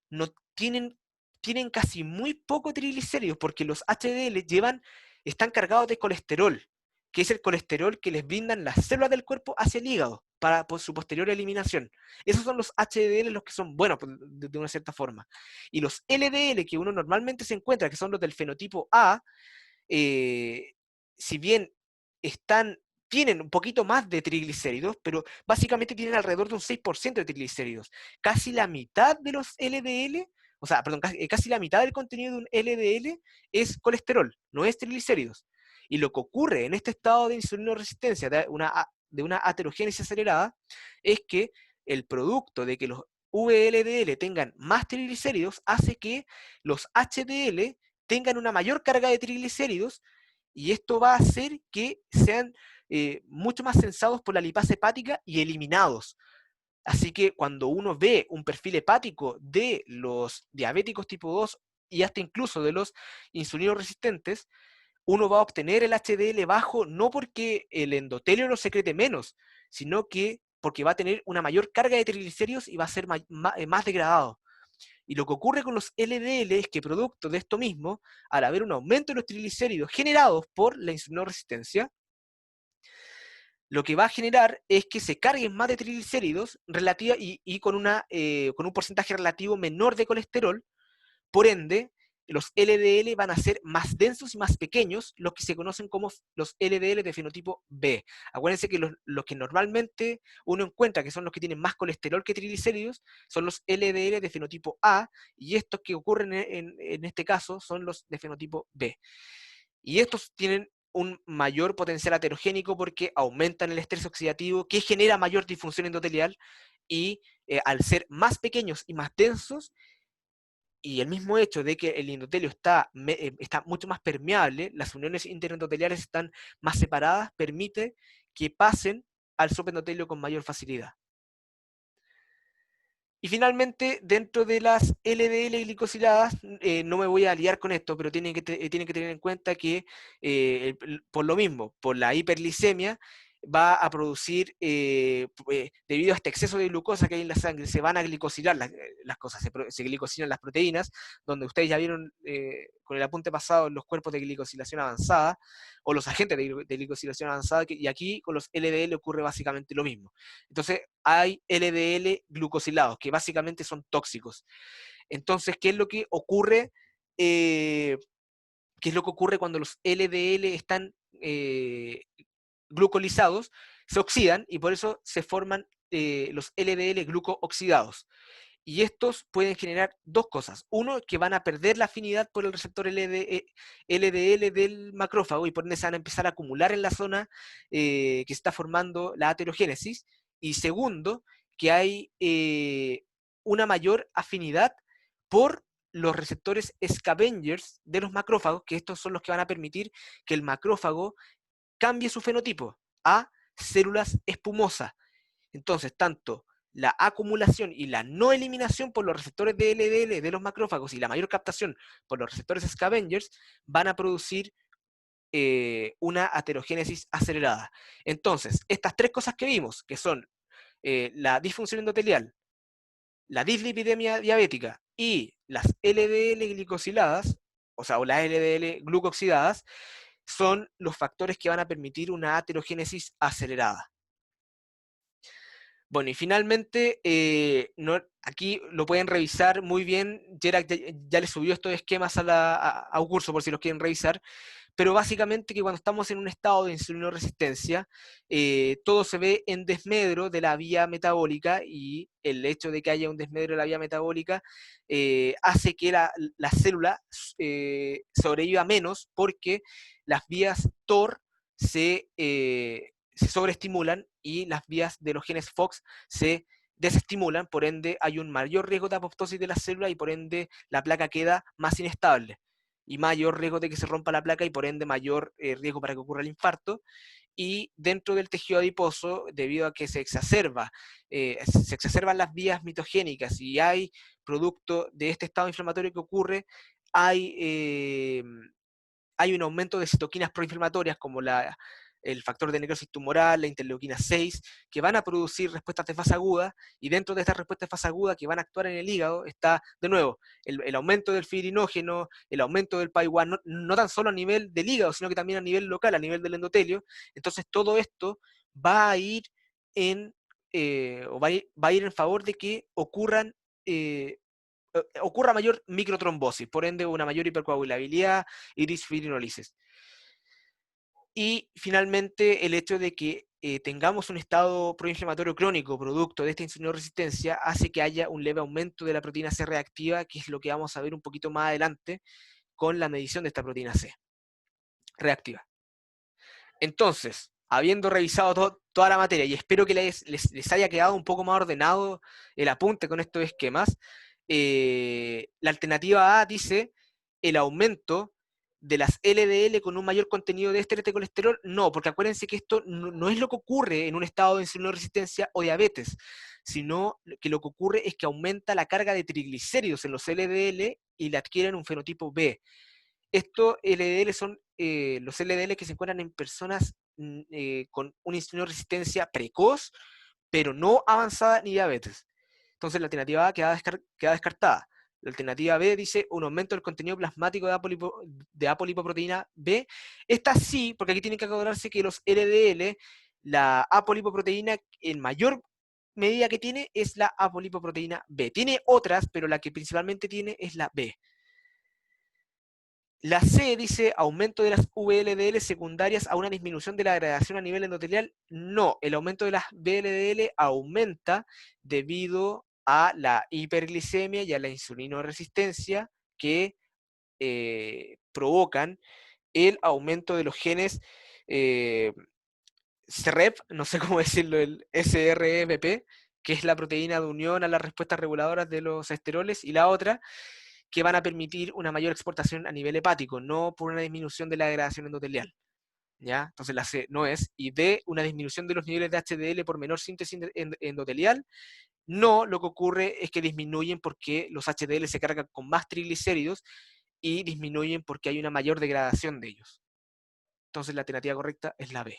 no tienen casi muy poco triglicéridos, porque los HDL están cargados de colesterol, que es el colesterol que les brindan las células del cuerpo hacia el hígado para su posterior eliminación. Esos son los HDL los que son buenos de una cierta forma. Y los LDL que uno normalmente se encuentra, que son los del fenotipo A, si bien tienen un poquito más de triglicéridos, pero básicamente tienen alrededor de un 6% de triglicéridos. Casi la mitad de los LDL, o sea, perdón, casi la mitad del contenido de un LDL es colesterol, no es triglicéridos. Y lo que ocurre en este estado de insulinoresistencia, de una aterogénesis acelerada, es que el producto de que los VLDL tengan más triglicéridos hace que los HDL tengan una mayor carga de triglicéridos, y esto va a hacer que sean mucho más sensados por la lipasa hepática y eliminados. Así que cuando uno ve un perfil hepático de los diabéticos tipo 2 y hasta incluso de los insulinoresistentes, uno va a obtener el HDL bajo no porque el endotelio lo secrete menos, sino que porque va a tener una mayor carga de triglicéridos y va a ser más degradado. Y lo que ocurre con los LDL es que, producto de esto mismo, al haber un aumento de los triglicéridos generados por la insulinoresistencia, lo que va a generar es que se carguen más de triglicéridos y con un porcentaje relativo menor de colesterol. Por ende, los LDL van a ser más densos y más pequeños, los que se conocen como los LDL de fenotipo B. Acuérdense que los que normalmente uno encuentra, que son los que tienen más colesterol que triglicéridos, son los LDL de fenotipo A, y estos que ocurren en este caso son los de fenotipo B. Y estos tienen un mayor potencial aterogénico porque aumentan el estrés oxidativo que genera mayor disfunción endotelial y al ser más pequeños y más densos, y el mismo hecho de que el endotelio está mucho más permeable, las uniones interendoteliales están más separadas, permite que pasen al subendotelio con mayor facilidad. Y finalmente, dentro de las LDL glicosiladas, no me voy a liar con esto, pero tienen que tener en cuenta que por lo mismo, por la hiperglicemia, va a producir, debido a este exceso de glucosa que hay en la sangre, se van a glicosilar las cosas, se glicosilan las proteínas, donde ustedes ya vieron con el apunte pasado los cuerpos de glicosilación avanzada, o los agentes de glicosilación avanzada, y aquí con los LDL ocurre básicamente lo mismo. Entonces hay LDL glucosilados, que básicamente son tóxicos. Entonces, ¿qué es lo que ocurre? ¿Qué es lo que ocurre cuando los LDL están glucolizados? Se oxidan y por eso se forman los LDL glucooxidados. Y estos pueden generar dos cosas. Uno, que van a perder la afinidad por el receptor LDL del macrófago y por ende se van a empezar a acumular en la zona que se está formando la aterogénesis. Y segundo, que hay una mayor afinidad por los receptores scavengers de los macrófagos, que estos son los que van a permitir que el macrófago cambie su fenotipo a células espumosas. Entonces, tanto la acumulación y la no eliminación por los receptores de LDL de los macrófagos y la mayor captación por los receptores scavengers van a producir una aterogénesis acelerada. Entonces, estas tres cosas que vimos, que son la disfunción endotelial, la dislipidemia diabética y las LDL glicosiladas, o las LDL glucooxidadas, son los factores que van a permitir una aterogénesis acelerada. Bueno, y finalmente, aquí lo pueden revisar muy bien. Gerard ya les subió estos esquemas a un curso por si los quieren revisar, pero básicamente que cuando estamos en un estado de insulinoresistencia, todo se ve en desmedro de la vía metabólica, y el hecho de que haya un desmedro de la vía metabólica hace que la célula sobreviva menos porque las vías TOR se sobreestimulan y las vías de los genes FOX se desestimulan, por ende hay un mayor riesgo de apoptosis de la célula y por ende la placa queda más inestable y mayor riesgo de que se rompa la placa y por ende mayor riesgo para que ocurra el infarto. Y dentro del tejido adiposo, debido a que se exacerban las vías mitogénicas y hay producto de este estado inflamatorio que ocurre, hay un aumento de citoquinas proinflamatorias como el factor de necrosis tumoral, la interleuquina 6, que van a producir respuestas de fase aguda, y dentro de estas respuestas de fase aguda que van a actuar en el hígado está, de nuevo, el aumento del fibrinógeno, el aumento del PAI-1, no tan solo a nivel del hígado, sino que también a nivel local, a nivel del endotelio. Entonces todo esto va a ir va a ir en favor de que ocurra mayor microtrombosis, por ende una mayor hipercoagulabilidad y disfibrinolisis. Y finalmente el hecho de que tengamos un estado proinflamatorio crónico producto de esta insulinoresistencia hace que haya un leve aumento de la proteína C reactiva, que es lo que vamos a ver un poquito más adelante con la medición de esta proteína C reactiva. Entonces, habiendo revisado toda la materia, y espero que les haya quedado un poco más ordenado el apunte con estos esquemas, la alternativa A dice el aumento de las LDL con un mayor contenido de ésteres de colesterol. No, porque acuérdense que esto no es lo que ocurre en un estado de insulinoresistencia o diabetes, sino que lo que ocurre es que aumenta la carga de triglicéridos en los LDL y le adquieren un fenotipo B. Estos LDL son los LDL que se encuentran en personas con una insulinoresistencia precoz, pero no avanzada ni diabetes. Entonces la alternativa A queda descartada. La alternativa B dice un aumento del contenido plasmático de apolipoproteína B. Esta sí, porque aquí tienen que acordarse que los LDL, la apolipoproteína en mayor medida que tiene es la apolipoproteína B. Tiene otras, pero la que principalmente tiene es la B. La C dice aumento de las VLDL secundarias a una disminución de la degradación a nivel endotelial. No, el aumento de las VLDL aumenta debido a la hiperglicemia y a la insulinoresistencia que provocan el aumento de los genes SREP, no sé cómo decirlo, el SREBP, que es la proteína de unión a las respuestas reguladoras de los esteroles, y la otra, que van a permitir una mayor exportación a nivel hepático, no por una disminución de la degradación endotelial. ¿Ya? Entonces la C no es. Y D, una disminución de los niveles de HDL por menor síntesis endotelial. No, lo que ocurre es que disminuyen porque los HDL se cargan con más triglicéridos y disminuyen porque hay una mayor degradación de ellos. Entonces la alternativa correcta es la B.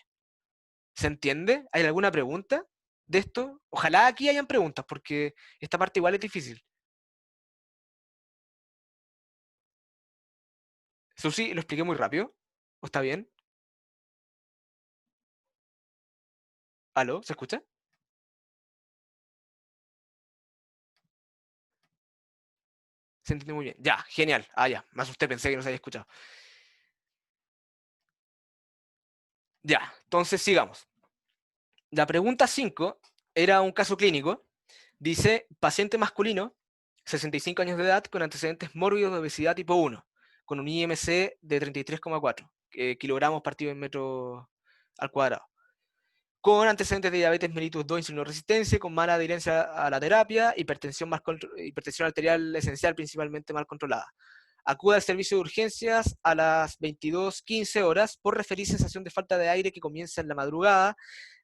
¿Se entiende? ¿Hay alguna pregunta de esto? Ojalá aquí hayan preguntas, porque esta parte igual es difícil. Susi, ¿lo expliqué muy rápido? ¿O está bien? ¿Aló? ¿Se escucha? Se entiende muy bien. Ya, genial. Ah, ya. Me asusté, pensé que no se había escuchado. Ya, entonces sigamos. La pregunta 5 era un caso clínico. Dice, paciente masculino, 65 años de edad, con antecedentes mórbidos de obesidad tipo 1, con un IMC de 33,4 kilogramos partido en metro al cuadrado. Con antecedentes de diabetes mellitus 2, insulinoresistencia, con mala adherencia a la terapia, hipertensión arterial esencial principalmente mal controlada. Acude al servicio de urgencias a las 22:15 horas por referir sensación de falta de aire que comienza en la madrugada,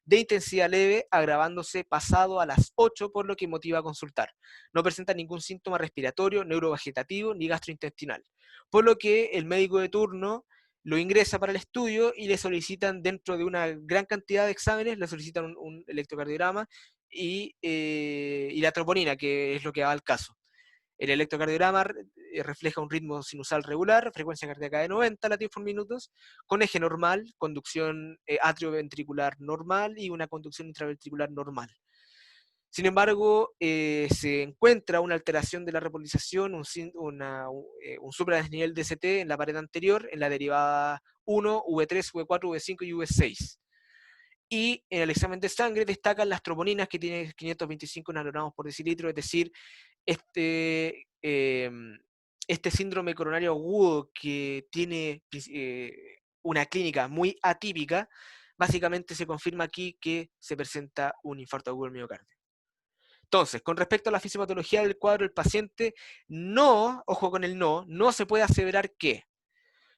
de intensidad leve, agravándose pasado a las 8, por lo que motiva a consultar. No presenta ningún síntoma respiratorio, neurovegetativo ni gastrointestinal, por lo que el médico de turno lo ingresa para el estudio y le solicitan, dentro de una gran cantidad de exámenes, le solicitan un electrocardiograma y la troponina, que es lo que va al caso. El electrocardiograma refleja un ritmo sinusal regular, frecuencia cardíaca de 90 latidos por minutos, con eje normal, conducción atrioventricular normal y una conducción intraventricular normal. Sin embargo, se encuentra una alteración de la repolarización, un supradesnivel de CT en la pared anterior, en la derivada 1, V3, V4, V5 y V6. Y en el examen de sangre destacan las troponinas, que tienen 525 nanogramos por decilitro, es decir, este, este síndrome coronario agudo que tiene una clínica muy atípica, básicamente se confirma aquí que se presenta un infarto agudo del miocardio. Entonces, con respecto a la fisiopatología del cuadro del paciente, no, ojo con el no se puede aseverar que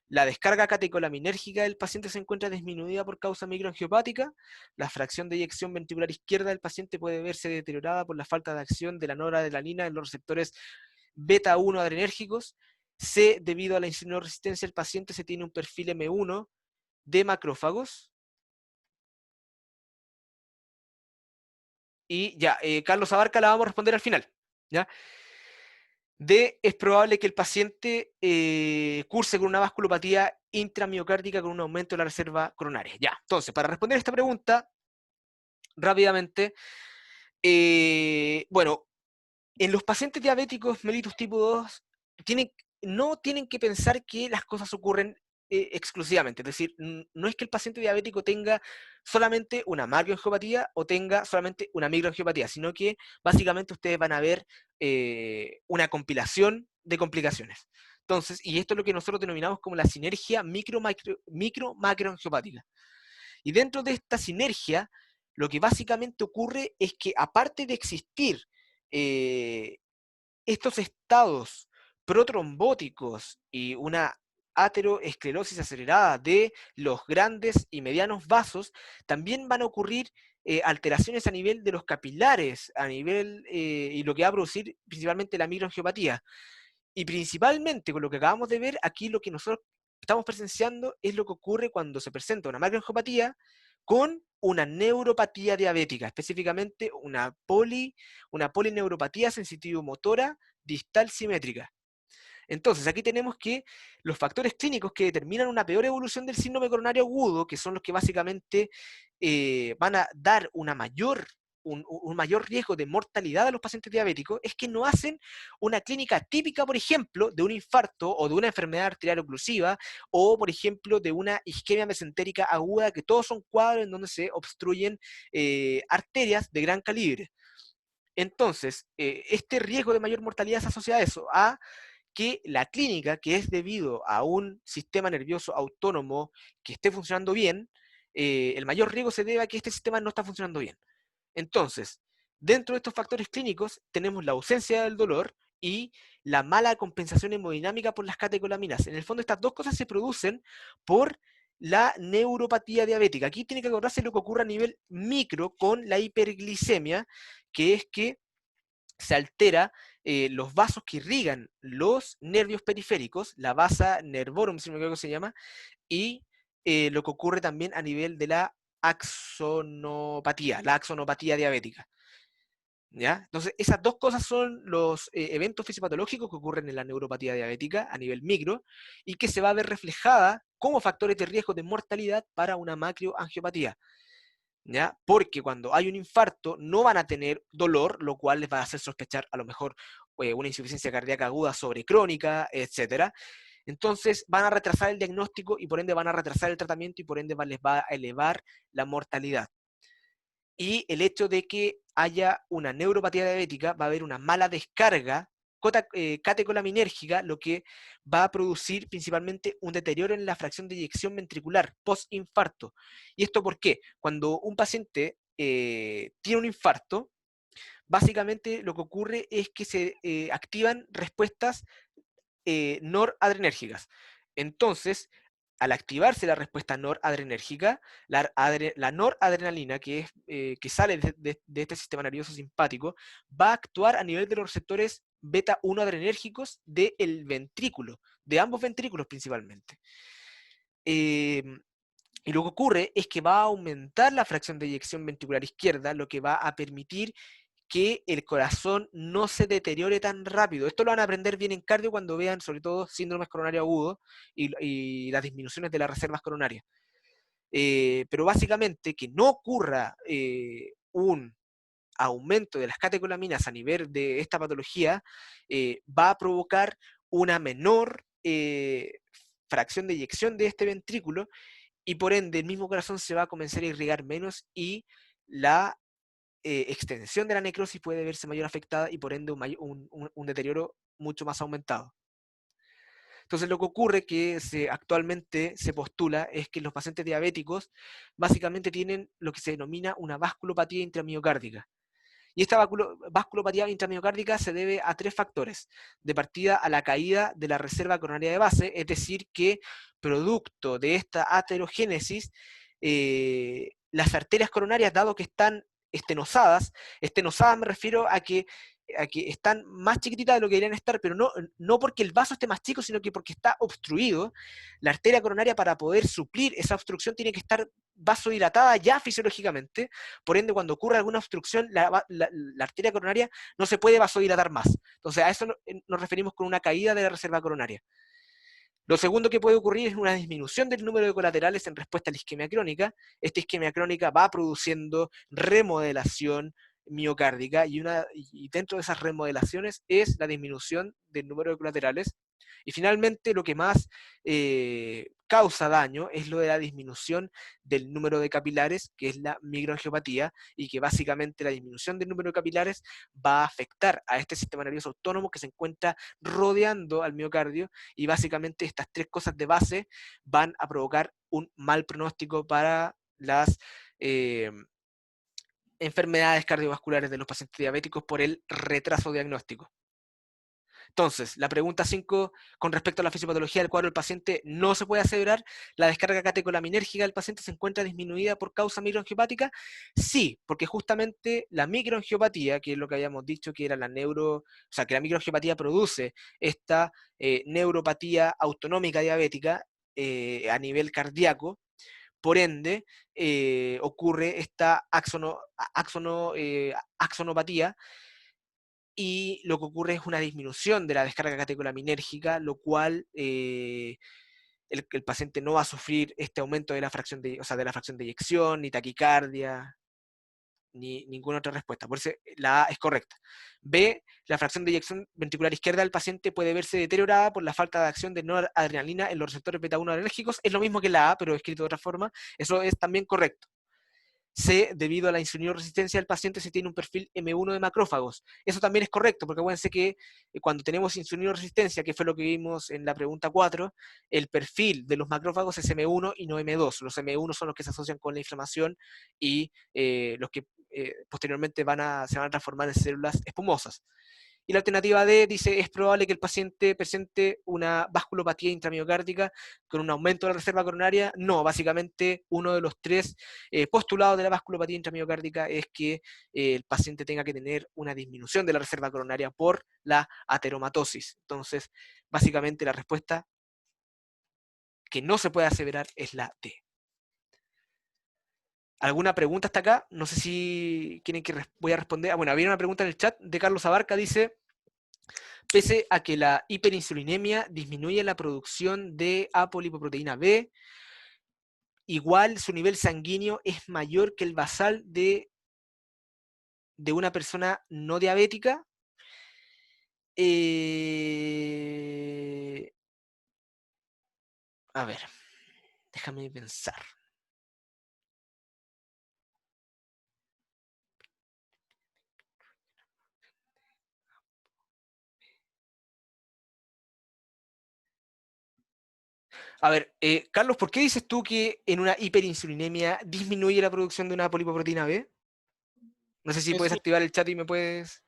la descarga catecolaminérgica del paciente se encuentra disminuida por causa microangiopática, la fracción de eyección ventricular izquierda del paciente puede verse deteriorada por la falta de acción de la noradrenalina en los receptores beta 1 adrenérgicos. C, debido a la insulinoresistencia del paciente, se tiene un perfil M1 de macrófagos. Y ya, Carlos Abarca la vamos a responder al final. ¿Ya? D, es probable que el paciente curse con una vasculopatía intramiocárdica con un aumento de la reserva coronaria. Ya, entonces, para responder esta pregunta, rápidamente, bueno, en los pacientes diabéticos mellitus tipo 2, no tienen que pensar que las cosas ocurren exclusivamente. Es decir, no es que el paciente diabético tenga solamente una macroangiopatía o tenga solamente una microangiopatía, sino que básicamente ustedes van a ver una compilación de complicaciones. Entonces, y esto es lo que nosotros denominamos como la sinergia micro-macroangiopática. Y dentro de esta sinergia, lo que básicamente ocurre es que, aparte de existir estos estados protrombóticos y una ateroesclerosis acelerada de los grandes y medianos vasos, también van a ocurrir alteraciones a nivel de los capilares, y lo que va a producir principalmente la microangiopatía. Y principalmente, con lo que acabamos de ver, aquí lo que nosotros estamos presenciando es lo que ocurre cuando se presenta una macroangiopatía con una neuropatía diabética, específicamente una polineuropatía sensitivo-motora distal simétrica. Entonces, aquí tenemos que los factores clínicos que determinan una peor evolución del síndrome coronario agudo, que son los que básicamente van a dar una mayor un mayor riesgo de mortalidad de los pacientes diabéticos es que no hacen una clínica típica, por ejemplo, de un infarto o de una enfermedad arterial oclusiva o, por ejemplo, de una isquemia mesentérica aguda, que todos son cuadros en donde se obstruyen arterias de gran calibre. Entonces, este riesgo de mayor mortalidad se asocia a eso, a que la clínica, que es debido a un sistema nervioso autónomo que esté funcionando bien, el mayor riesgo se debe a que este sistema no está funcionando bien. Entonces, dentro de estos factores clínicos tenemos la ausencia del dolor y la mala compensación hemodinámica por las catecolaminas. En el fondo, estas dos cosas se producen por la neuropatía diabética. Aquí tiene que acordarse lo que ocurre a nivel micro con la hiperglicemia, que es que se altera los vasos que irrigan los nervios periféricos, la vasa nervorum, si no me equivoco se llama, y lo que ocurre también a nivel de la axonopatía diabética. ¿Ya? Entonces, esas dos cosas son los eventos fisiopatológicos que ocurren en la neuropatía diabética a nivel micro y que se va a ver reflejada como factores de riesgo de mortalidad para una macroangiopatía. ¿Ya? Porque cuando hay un infarto no van a tener dolor, lo cual les va a hacer sospechar a lo mejor una insuficiencia cardíaca aguda sobre crónica, etc. Entonces van a retrasar el diagnóstico y por ende van a retrasar el tratamiento y por ende les va a elevar la mortalidad. Y el hecho de que haya una neuropatía diabética, va a haber una mala descarga catecolaminérgica, lo que va a producir principalmente un deterioro en la fracción de eyección ventricular post-infarto. ¿Y esto por qué? Cuando un paciente tiene un infarto, básicamente lo que ocurre es que se activan respuestas noradrenérgicas. Entonces, al activarse la respuesta noradrenérgica, la noradrenalina, que sale de este sistema nervioso simpático, va a actuar a nivel de los receptores beta 1 adrenérgicos del ventrículo, de ambos ventrículos principalmente. Y lo que ocurre es que va a aumentar la fracción de eyección ventricular izquierda, lo que va a permitir que el corazón no se deteriore tan rápido. Esto lo van a aprender bien en cardio cuando vean sobre todo síndromes coronarios agudos y las disminuciones de las reservas coronarias. Pero básicamente que no ocurra un aumento de las catecolaminas a nivel de esta patología va a provocar una menor fracción de eyección de este ventrículo y por ende el mismo corazón se va a comenzar a irrigar menos y la extensión de la necrosis puede verse mayor afectada y por ende un deterioro mucho más aumentado. Entonces lo que ocurre que actualmente se postula es que los pacientes diabéticos básicamente tienen lo que se denomina una vasculopatía intramiocárdica. Y esta vasculopatía intramiocárdica se debe a tres factores. De partida a la caída de la reserva coronaria de base, es decir, que producto de esta aterogénesis, las arterias coronarias, dado que están estenosadas me refiero a que están más chiquititas de lo que deberían estar, pero no porque el vaso esté más chico, sino que porque está obstruido. La arteria coronaria, para poder suplir esa obstrucción, tiene que estar vasodilatada ya fisiológicamente. Por ende, cuando ocurre alguna obstrucción, la arteria coronaria no se puede vasodilatar más. Entonces, a eso nos referimos con una caída de la reserva coronaria. Lo segundo que puede ocurrir es una disminución del número de colaterales en respuesta a la isquemia crónica. Esta isquemia crónica va produciendo remodelación miocárdica y dentro de esas remodelaciones es la disminución del número de colaterales. Y finalmente lo que más causa daño es lo de la disminución del número de capilares, que es la microangiopatía, y que básicamente la disminución del número de capilares va a afectar a este sistema nervioso autónomo que se encuentra rodeando al miocardio, y básicamente estas tres cosas de base van a provocar un mal pronóstico para las enfermedades cardiovasculares de los pacientes diabéticos por el retraso diagnóstico. Entonces, la pregunta 5, con respecto a la fisiopatología del cuadro del paciente, no se puede asegurar la descarga catecolaminérgica del paciente se encuentra disminuida por causa microangiopática. Sí, porque justamente la microangiopatía, que es lo que habíamos dicho que era que la microangiopatía produce esta neuropatía autonómica diabética a nivel cardíaco. Por ende, ocurre esta axonopatía, y lo que ocurre es una disminución de la descarga catecolaminérgica, lo cual el paciente no va a sufrir este aumento de la fracción de eyección, ni taquicardia, ni ninguna otra respuesta. Por eso la A es correcta. B, la fracción de eyección ventricular izquierda del paciente puede verse deteriorada por la falta de acción de noradrenalina en los receptores beta-1 adrenérgicos. Es lo mismo que la A, pero escrito de otra forma. Eso es también correcto. C, debido a la insulinoresistencia del paciente se tiene un perfil M1 de macrófagos. Eso también es correcto, porque acuérdense que cuando tenemos insulinoresistencia, que fue lo que vimos en la pregunta 4, el perfil de los macrófagos es M1 y no M2. Los M1 son los que se asocian con la inflamación y los que posteriormente se van a transformar en células espumosas. Y la alternativa D dice, es probable que el paciente presente una vasculopatía intramiocárdica con un aumento de la reserva coronaria. No, básicamente uno de los tres postulados de la vasculopatía intramiocárdica es que el paciente tenga que tener una disminución de la reserva coronaria por la ateromatosis. Entonces, básicamente la respuesta que no se puede aseverar es la D. ¿Alguna pregunta hasta acá? No sé si quieren que voy a responder. Bueno, había una pregunta en el chat de Carlos Abarca, dice, pese a que la hiperinsulinemia disminuye la producción de apolipoproteína B, igual su nivel sanguíneo es mayor que el basal de una persona no diabética. A ver, déjame pensar. A ver, Carlos, ¿por qué dices tú que en una hiperinsulinemia disminuye la producción de una polipoproteína B? No sé si puedes Eso, activar el chat y me puedes...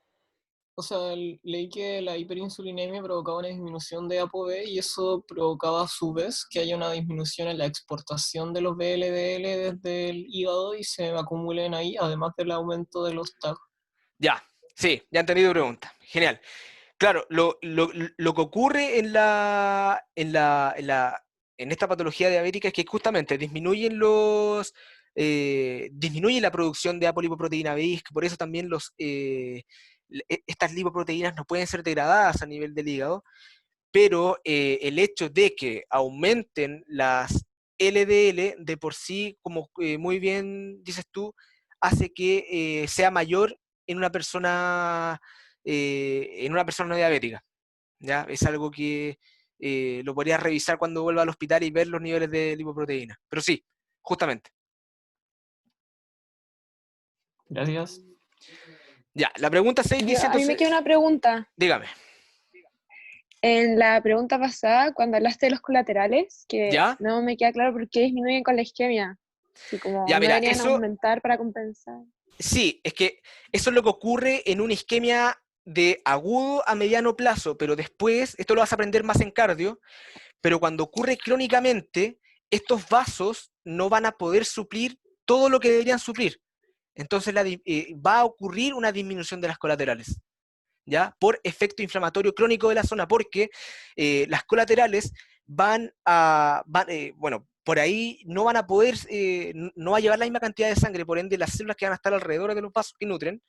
o sea, leí que la hiperinsulinemia provocaba una disminución de ApoB y eso provocaba a su vez que haya una disminución en la exportación de los VLDL desde el hígado y se acumulen ahí, además del aumento de los TAG. Ya, sí, ya he entendido tu pregunta. Genial. Claro, lo que ocurre en esta patología diabética es que justamente disminuye la producción de apolipoproteína B, que por eso también estas lipoproteínas no pueden ser degradadas a nivel del hígado, pero el hecho de que aumenten las LDL de por sí, como muy bien dices tú, hace que sea mayor en en una persona no diabética. ¿Ya? Es algo que lo podrías revisar cuando vuelva al hospital y ver los niveles de lipoproteína. Pero sí, justamente. Gracias. Ya, la pregunta 6 dice A mí me entonces... queda una pregunta. Dígame. En la pregunta pasada, cuando hablaste de los colaterales, que ¿Ya? no me queda claro por qué disminuyen con la isquemia. Si como Ya, no mira, deberían eso... aumentar para compensar. Sí, es que eso es lo que ocurre en una isquemia de agudo a mediano plazo, pero después, esto lo vas a aprender más en cardio, pero cuando ocurre crónicamente, estos vasos no van a poder suplir todo lo que deberían suplir. Entonces va a ocurrir una disminución de las colaterales, ¿ya? Por efecto inflamatorio crónico de la zona, porque las colaterales bueno, por ahí no van a poder, no va a llevar la misma cantidad de sangre, por ende las células que van a estar alrededor de los vasos que nutren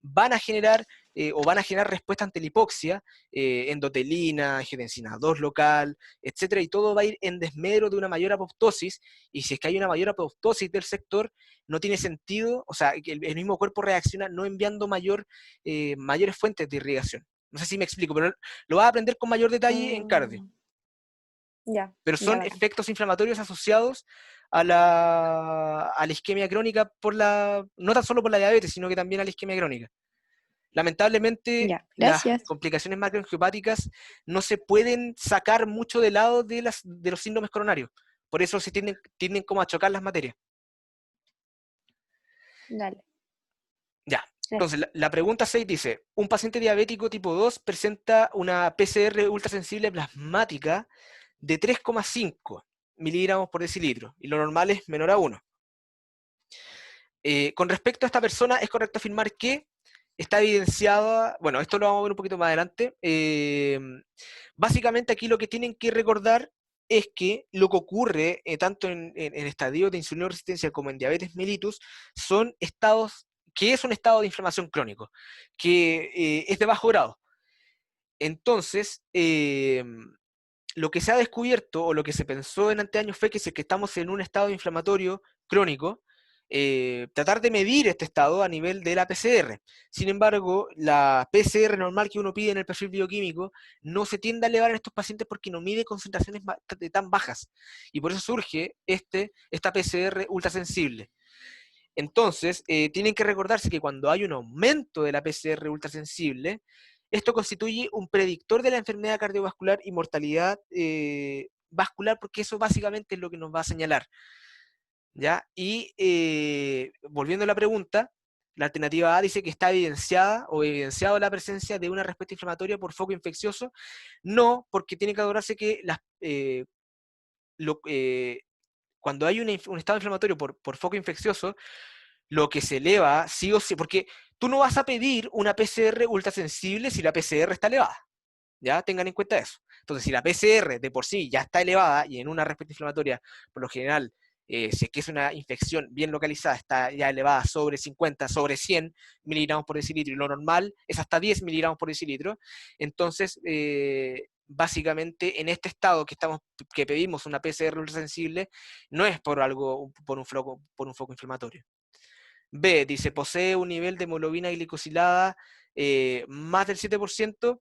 van a generar respuesta ante la hipoxia, endotelina, angiotensina 2 local, etcétera, y todo va a ir en desmedro de una mayor apoptosis, y si es que hay una mayor apoptosis del sector, no tiene sentido, o sea, que el mismo cuerpo reacciona no enviando mayores fuentes de irrigación. No sé si me explico, pero lo vas a aprender con mayor detalle en cardio. Ya. Pero Ya, son bacán. efectos inflamatorios asociados a la isquemia crónica no tan solo por la diabetes, sino que también a la isquemia crónica. Lamentablemente, Ya, las gracias. complicaciones macroangiopáticas no se pueden sacar mucho de lado de los síndromes coronarios. Por eso se tienden como a chocar las materias. Dale. Ya. Entonces, la pregunta 6 dice, un paciente diabético tipo 2 presenta una PCR ultrasensible plasmática de 3,5 miligramos por decilitro, y lo normal es menor a 1. Con respecto a esta persona, es correcto afirmar que está evidenciada, bueno, esto lo vamos a ver un poquito más adelante, básicamente aquí lo que tienen que recordar es que lo que ocurre tanto en estadios de insulinoresistencia como en diabetes mellitus son estados, que es un estado de inflamación crónico, que es de bajo grado. Entonces, lo que se ha descubierto o lo que se pensó en anteaños fue que si es que estamos en un estado inflamatorio crónico, tratar de medir este estado a nivel de la PCR. Sin embargo, la PCR normal que uno pide en el perfil bioquímico no se tiende a elevar en estos pacientes porque no mide concentraciones tan bajas. Y por eso surge esta PCR ultrasensible. Entonces, tienen que recordarse que cuando hay un aumento de la PCR ultrasensible, esto constituye un predictor de la enfermedad cardiovascular y mortalidad vascular, porque eso básicamente es lo que nos va a señalar. ¿Ya? Y volviendo a la pregunta, la alternativa A dice que está evidenciada o evidenciado la presencia de una respuesta inflamatoria por foco infeccioso. No, porque tiene que adorarse que cuando hay un estado inflamatorio por foco infeccioso, lo que se eleva sí o sí, porque tú no vas a pedir una PCR ultrasensible si la PCR está elevada. ¿Ya? Tengan en cuenta eso. Entonces, si la PCR de por sí ya está elevada y en una respuesta inflamatoria, por lo general, si es que es una infección bien localizada, está ya elevada sobre 50, sobre 100 miligramos por decilitro, y lo normal es hasta 10 miligramos por decilitro, entonces, básicamente, en este estado que pedimos una PCR ultrasensible, no es por un foco inflamatorio. B, dice, posee un nivel de hemoglobina glicosilada más del 7%.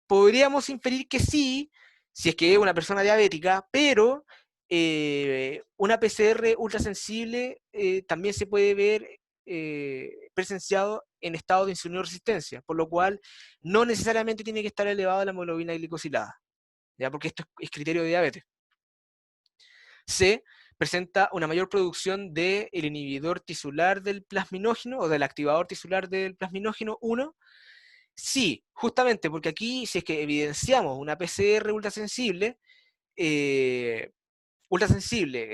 Podríamos inferir que sí, si es que es una persona diabética, pero una PCR ultrasensible también se puede ver presenciado en estado de insulinoresistencia, por lo cual no necesariamente tiene que estar elevada la hemoglobina glicosilada, ¿ya? Porque esto es criterio de diabetes. C, presenta una mayor producción del inhibidor tisular del plasminógeno o del activador tisular del plasminógeno 1. Sí, justamente porque aquí, si es que evidenciamos una PCR ultrasensible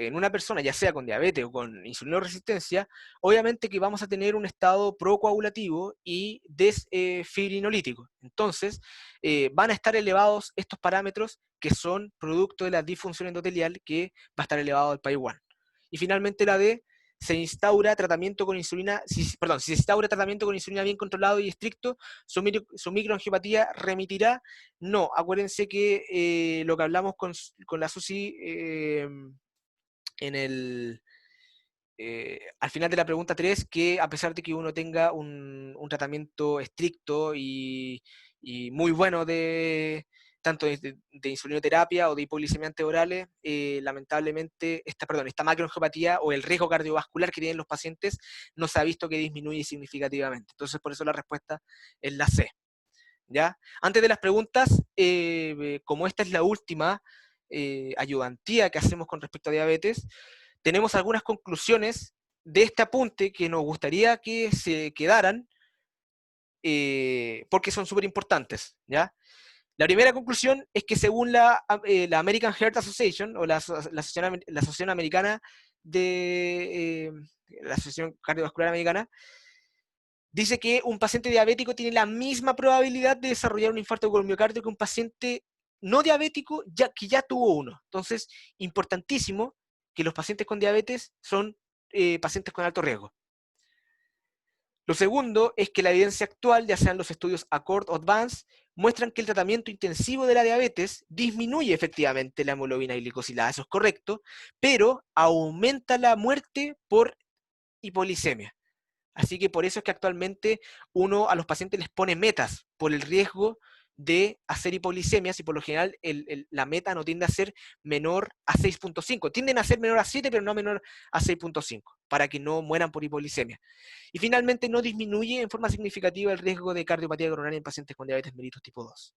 en una persona, ya sea con diabetes o con insulinoresistencia, obviamente que vamos a tener un estado procoagulativo y desfibrinolítico. Entonces, van a estar elevados estos parámetros que son producto de la disfunción endotelial, que va a estar elevado al PAI-1. Y finalmente la D, se instaura tratamiento con insulina, si se instaura tratamiento con insulina bien controlado y estricto, su microangiopatía remitirá. No, acuérdense que lo que hablamos con la Susi al final de la pregunta 3, que a pesar de que uno tenga un tratamiento estricto y muy bueno tanto de insulinoterapia o de hipoglicemiantes orales, lamentablemente esta macroangiopatía o el riesgo cardiovascular que tienen los pacientes no se ha visto que disminuye significativamente. Entonces, por eso la respuesta es la C. ¿Ya? Antes de las preguntas, como esta es la última ayudantía que hacemos con respecto a diabetes, tenemos algunas conclusiones de este apunte que nos gustaría que se quedaran, porque son súper importantes, ¿ya? La primera conclusión es que según la American Heart Association, o la Asociación Americana de la Asociación Cardiovascular Americana, dice que un paciente diabético tiene la misma probabilidad de desarrollar un infarto con miocardio que un paciente no diabético que ya tuvo uno. Entonces, importantísimo que los pacientes con diabetes son pacientes con alto riesgo. Lo segundo es que la evidencia actual, ya sean los estudios ACCORD o ADVANCE, muestran que el tratamiento intensivo de la diabetes disminuye efectivamente la hemoglobina glicosilada, eso es correcto, pero aumenta la muerte por hipoglicemia. Así que por eso es que actualmente uno a los pacientes les pone metas por el riesgo de hacer hipoglicemias, y por lo general la meta no tiende a ser menor a 6.5. Tienden a ser menor a 7, pero no menor a 6.5, para que no mueran por hipoglicemia. Y finalmente no disminuye en forma significativa el riesgo de cardiopatía coronaria en pacientes con diabetes mellitus tipo 2.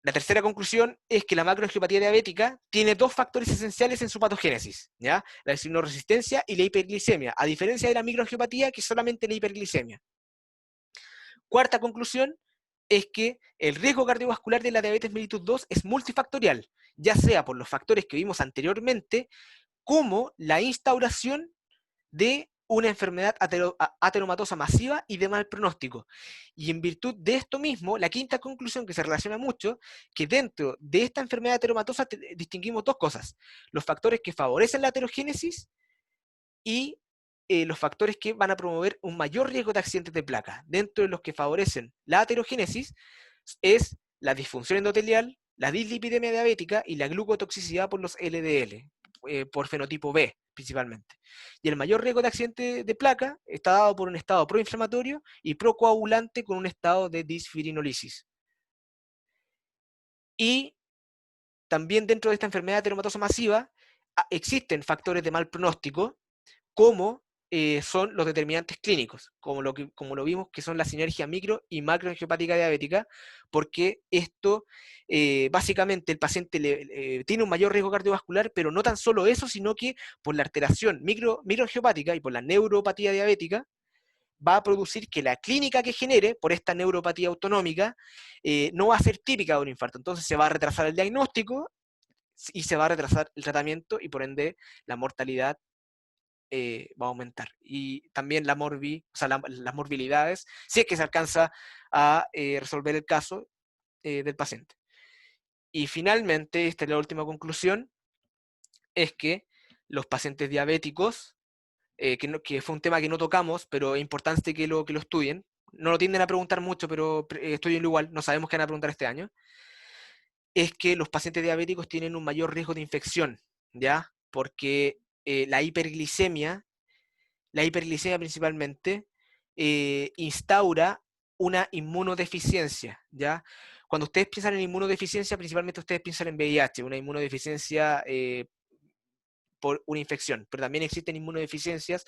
La tercera conclusión es que la macroangiopatía diabética tiene dos factores esenciales en su patogénesis, ¿ya? La insulinoresistencia y la hiperglicemia, a diferencia de la microangiopatía, que es solamente la hiperglicemia. Cuarta conclusión es que el riesgo cardiovascular de la diabetes mellitus 2 es multifactorial, ya sea por los factores que vimos anteriormente, como la instauración de una enfermedad ateromatosa masiva y de mal pronóstico. Y en virtud de esto mismo, la quinta conclusión, que se relaciona mucho, que dentro de esta enfermedad ateromatosa distinguimos dos cosas: los factores que favorecen la aterogénesis y los factores que van a promover un mayor riesgo de accidentes de placa. Dentro de los que favorecen la aterogénesis es la disfunción endotelial, la dislipidemia diabética y la glucotoxicidad por los LDL, por fenotipo B principalmente. Y el mayor riesgo de accidente de placa está dado por un estado proinflamatorio y procoagulante con un estado de disfirinolisis. Y también dentro de esta enfermedad ateromatosa masiva existen factores de mal pronóstico, como son los determinantes clínicos, como lo vimos, que son la sinergia micro y macroangiopática diabética, porque esto, básicamente, el paciente tiene un mayor riesgo cardiovascular, pero no tan solo eso, sino que por la alteración microangiopática y por la neuropatía diabética, va a producir que la clínica que genere por esta neuropatía autonómica no va a ser típica de un infarto. Entonces se va a retrasar el diagnóstico y se va a retrasar el tratamiento y por ende la mortalidad va a aumentar. Y también las morbilidades, si es que se alcanza a resolver el caso del paciente. Y finalmente, esta es la última conclusión, es que los pacientes diabéticos, que fue un tema que no tocamos, pero es importante que lo estudien, no lo tienden a preguntar mucho, pero estudienlo igual, no sabemos qué van a preguntar este año, es que los pacientes diabéticos tienen un mayor riesgo de infección, ¿ya? Porque la hiperglicemia principalmente, instaura una inmunodeficiencia, ¿ya? Cuando ustedes piensan en inmunodeficiencia, principalmente ustedes piensan en VIH, una inmunodeficiencia por una infección, pero también existen inmunodeficiencias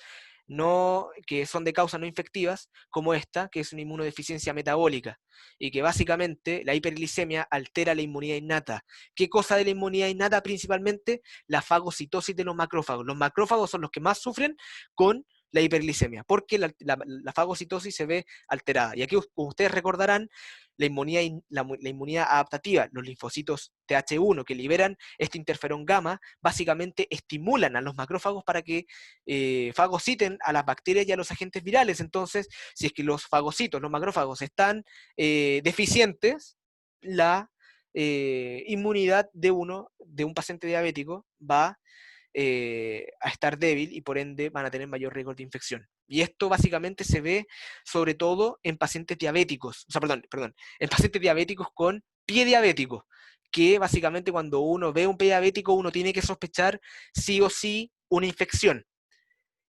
que son de causas no infectivas, como esta, que es una inmunodeficiencia metabólica, y que básicamente la hiperglicemia altera la inmunidad innata. ¿Qué cosa de la inmunidad innata? Principalmente la fagocitosis de los macrófagos. Los macrófagos son los que más sufren con la hiperglicemia, porque la fagocitosis se ve alterada. Y aquí, como ustedes recordarán, la inmunidad adaptativa, los linfocitos Th1 que liberan este interferón gamma, básicamente estimulan a los macrófagos para que fagociten a las bacterias y a los agentes virales. Entonces, si es que los macrófagos están deficientes, la inmunidad de un paciente diabético va a estar débil y por ende van a tener mayor riesgo de infección. Y esto básicamente se ve sobre todo en pacientes diabéticos, en pacientes diabéticos con pie diabético, que básicamente cuando uno ve un pie diabético uno tiene que sospechar sí o sí una infección.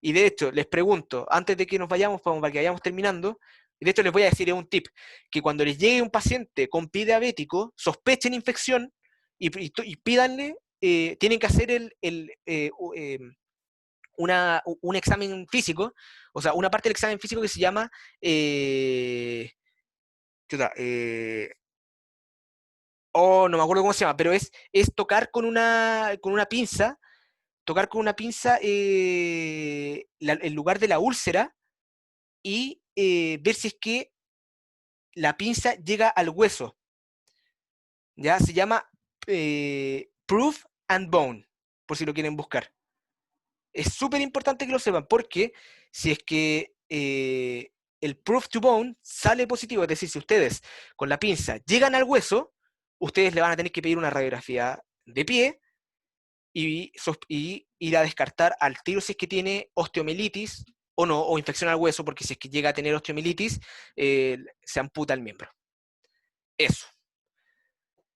Y de hecho, les pregunto, antes de que nos vayamos, para que vayamos terminando, y de hecho les voy a decir un tip, que cuando les llegue un paciente con pie diabético, sospechen infección y pídanle, tienen que hacer un examen físico, o sea, una parte del examen físico que se llama no me acuerdo cómo se llama, pero es tocar con una pinza, el lugar de la úlcera y ver si es que la pinza llega al hueso. Ya se llama Proof and Bone, por si lo quieren buscar. Es súper importante que lo sepan, porque si es que el Proof to Bone sale positivo, es decir, si ustedes con la pinza llegan al hueso, ustedes le van a tener que pedir una radiografía de pie y ir a descartar al tiro si es que tiene osteomielitis o no, o infección al hueso, porque si es que llega a tener osteomielitis, se amputa el miembro. Eso.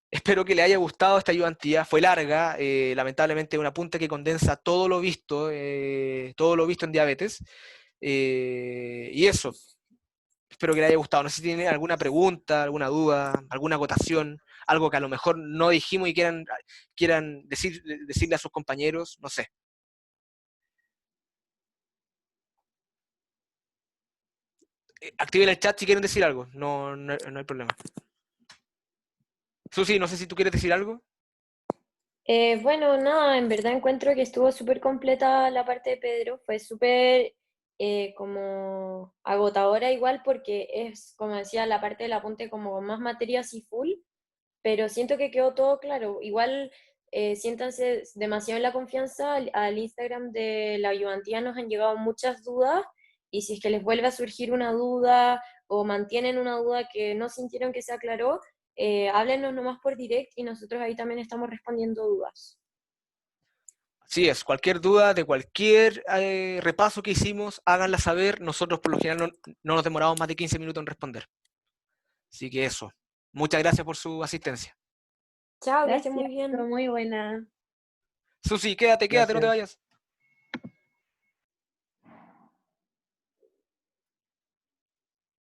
Espero que le haya gustado esta ayudantía. Fue larga, lamentablemente una punta que condensa todo lo visto en diabetes. Y eso. Espero que le haya gustado. No sé si tienen alguna pregunta, alguna duda, alguna acotación, algo que a lo mejor no dijimos y quieran decirle a sus compañeros, no sé. Activen el chat si quieren decir algo, no hay problema. Susi, no sé si tú quieres decir algo. Bueno, nada, en verdad encuentro que estuvo súper completa la parte de Pedro, fue súper como agotadora igual porque es, como decía, la parte del apunte como con más materia así full, pero siento que quedó todo claro. Igual siéntanse demasiado en la confianza, al Instagram de la ayudantía nos han llegado muchas dudas y si es que les vuelve a surgir una duda o mantienen una duda que no sintieron que se aclaró, háblenos nomás por direct y nosotros ahí también estamos respondiendo dudas. Así es, cualquier duda de cualquier repaso que hicimos, háganla saber. Nosotros por lo general no nos demoramos más de 15 minutos en responder. Así que eso. Muchas gracias por su asistencia. Chao, que Gracias, estén muy bien. fue muy buena. Susi, quédate, no te Gracias. vayas.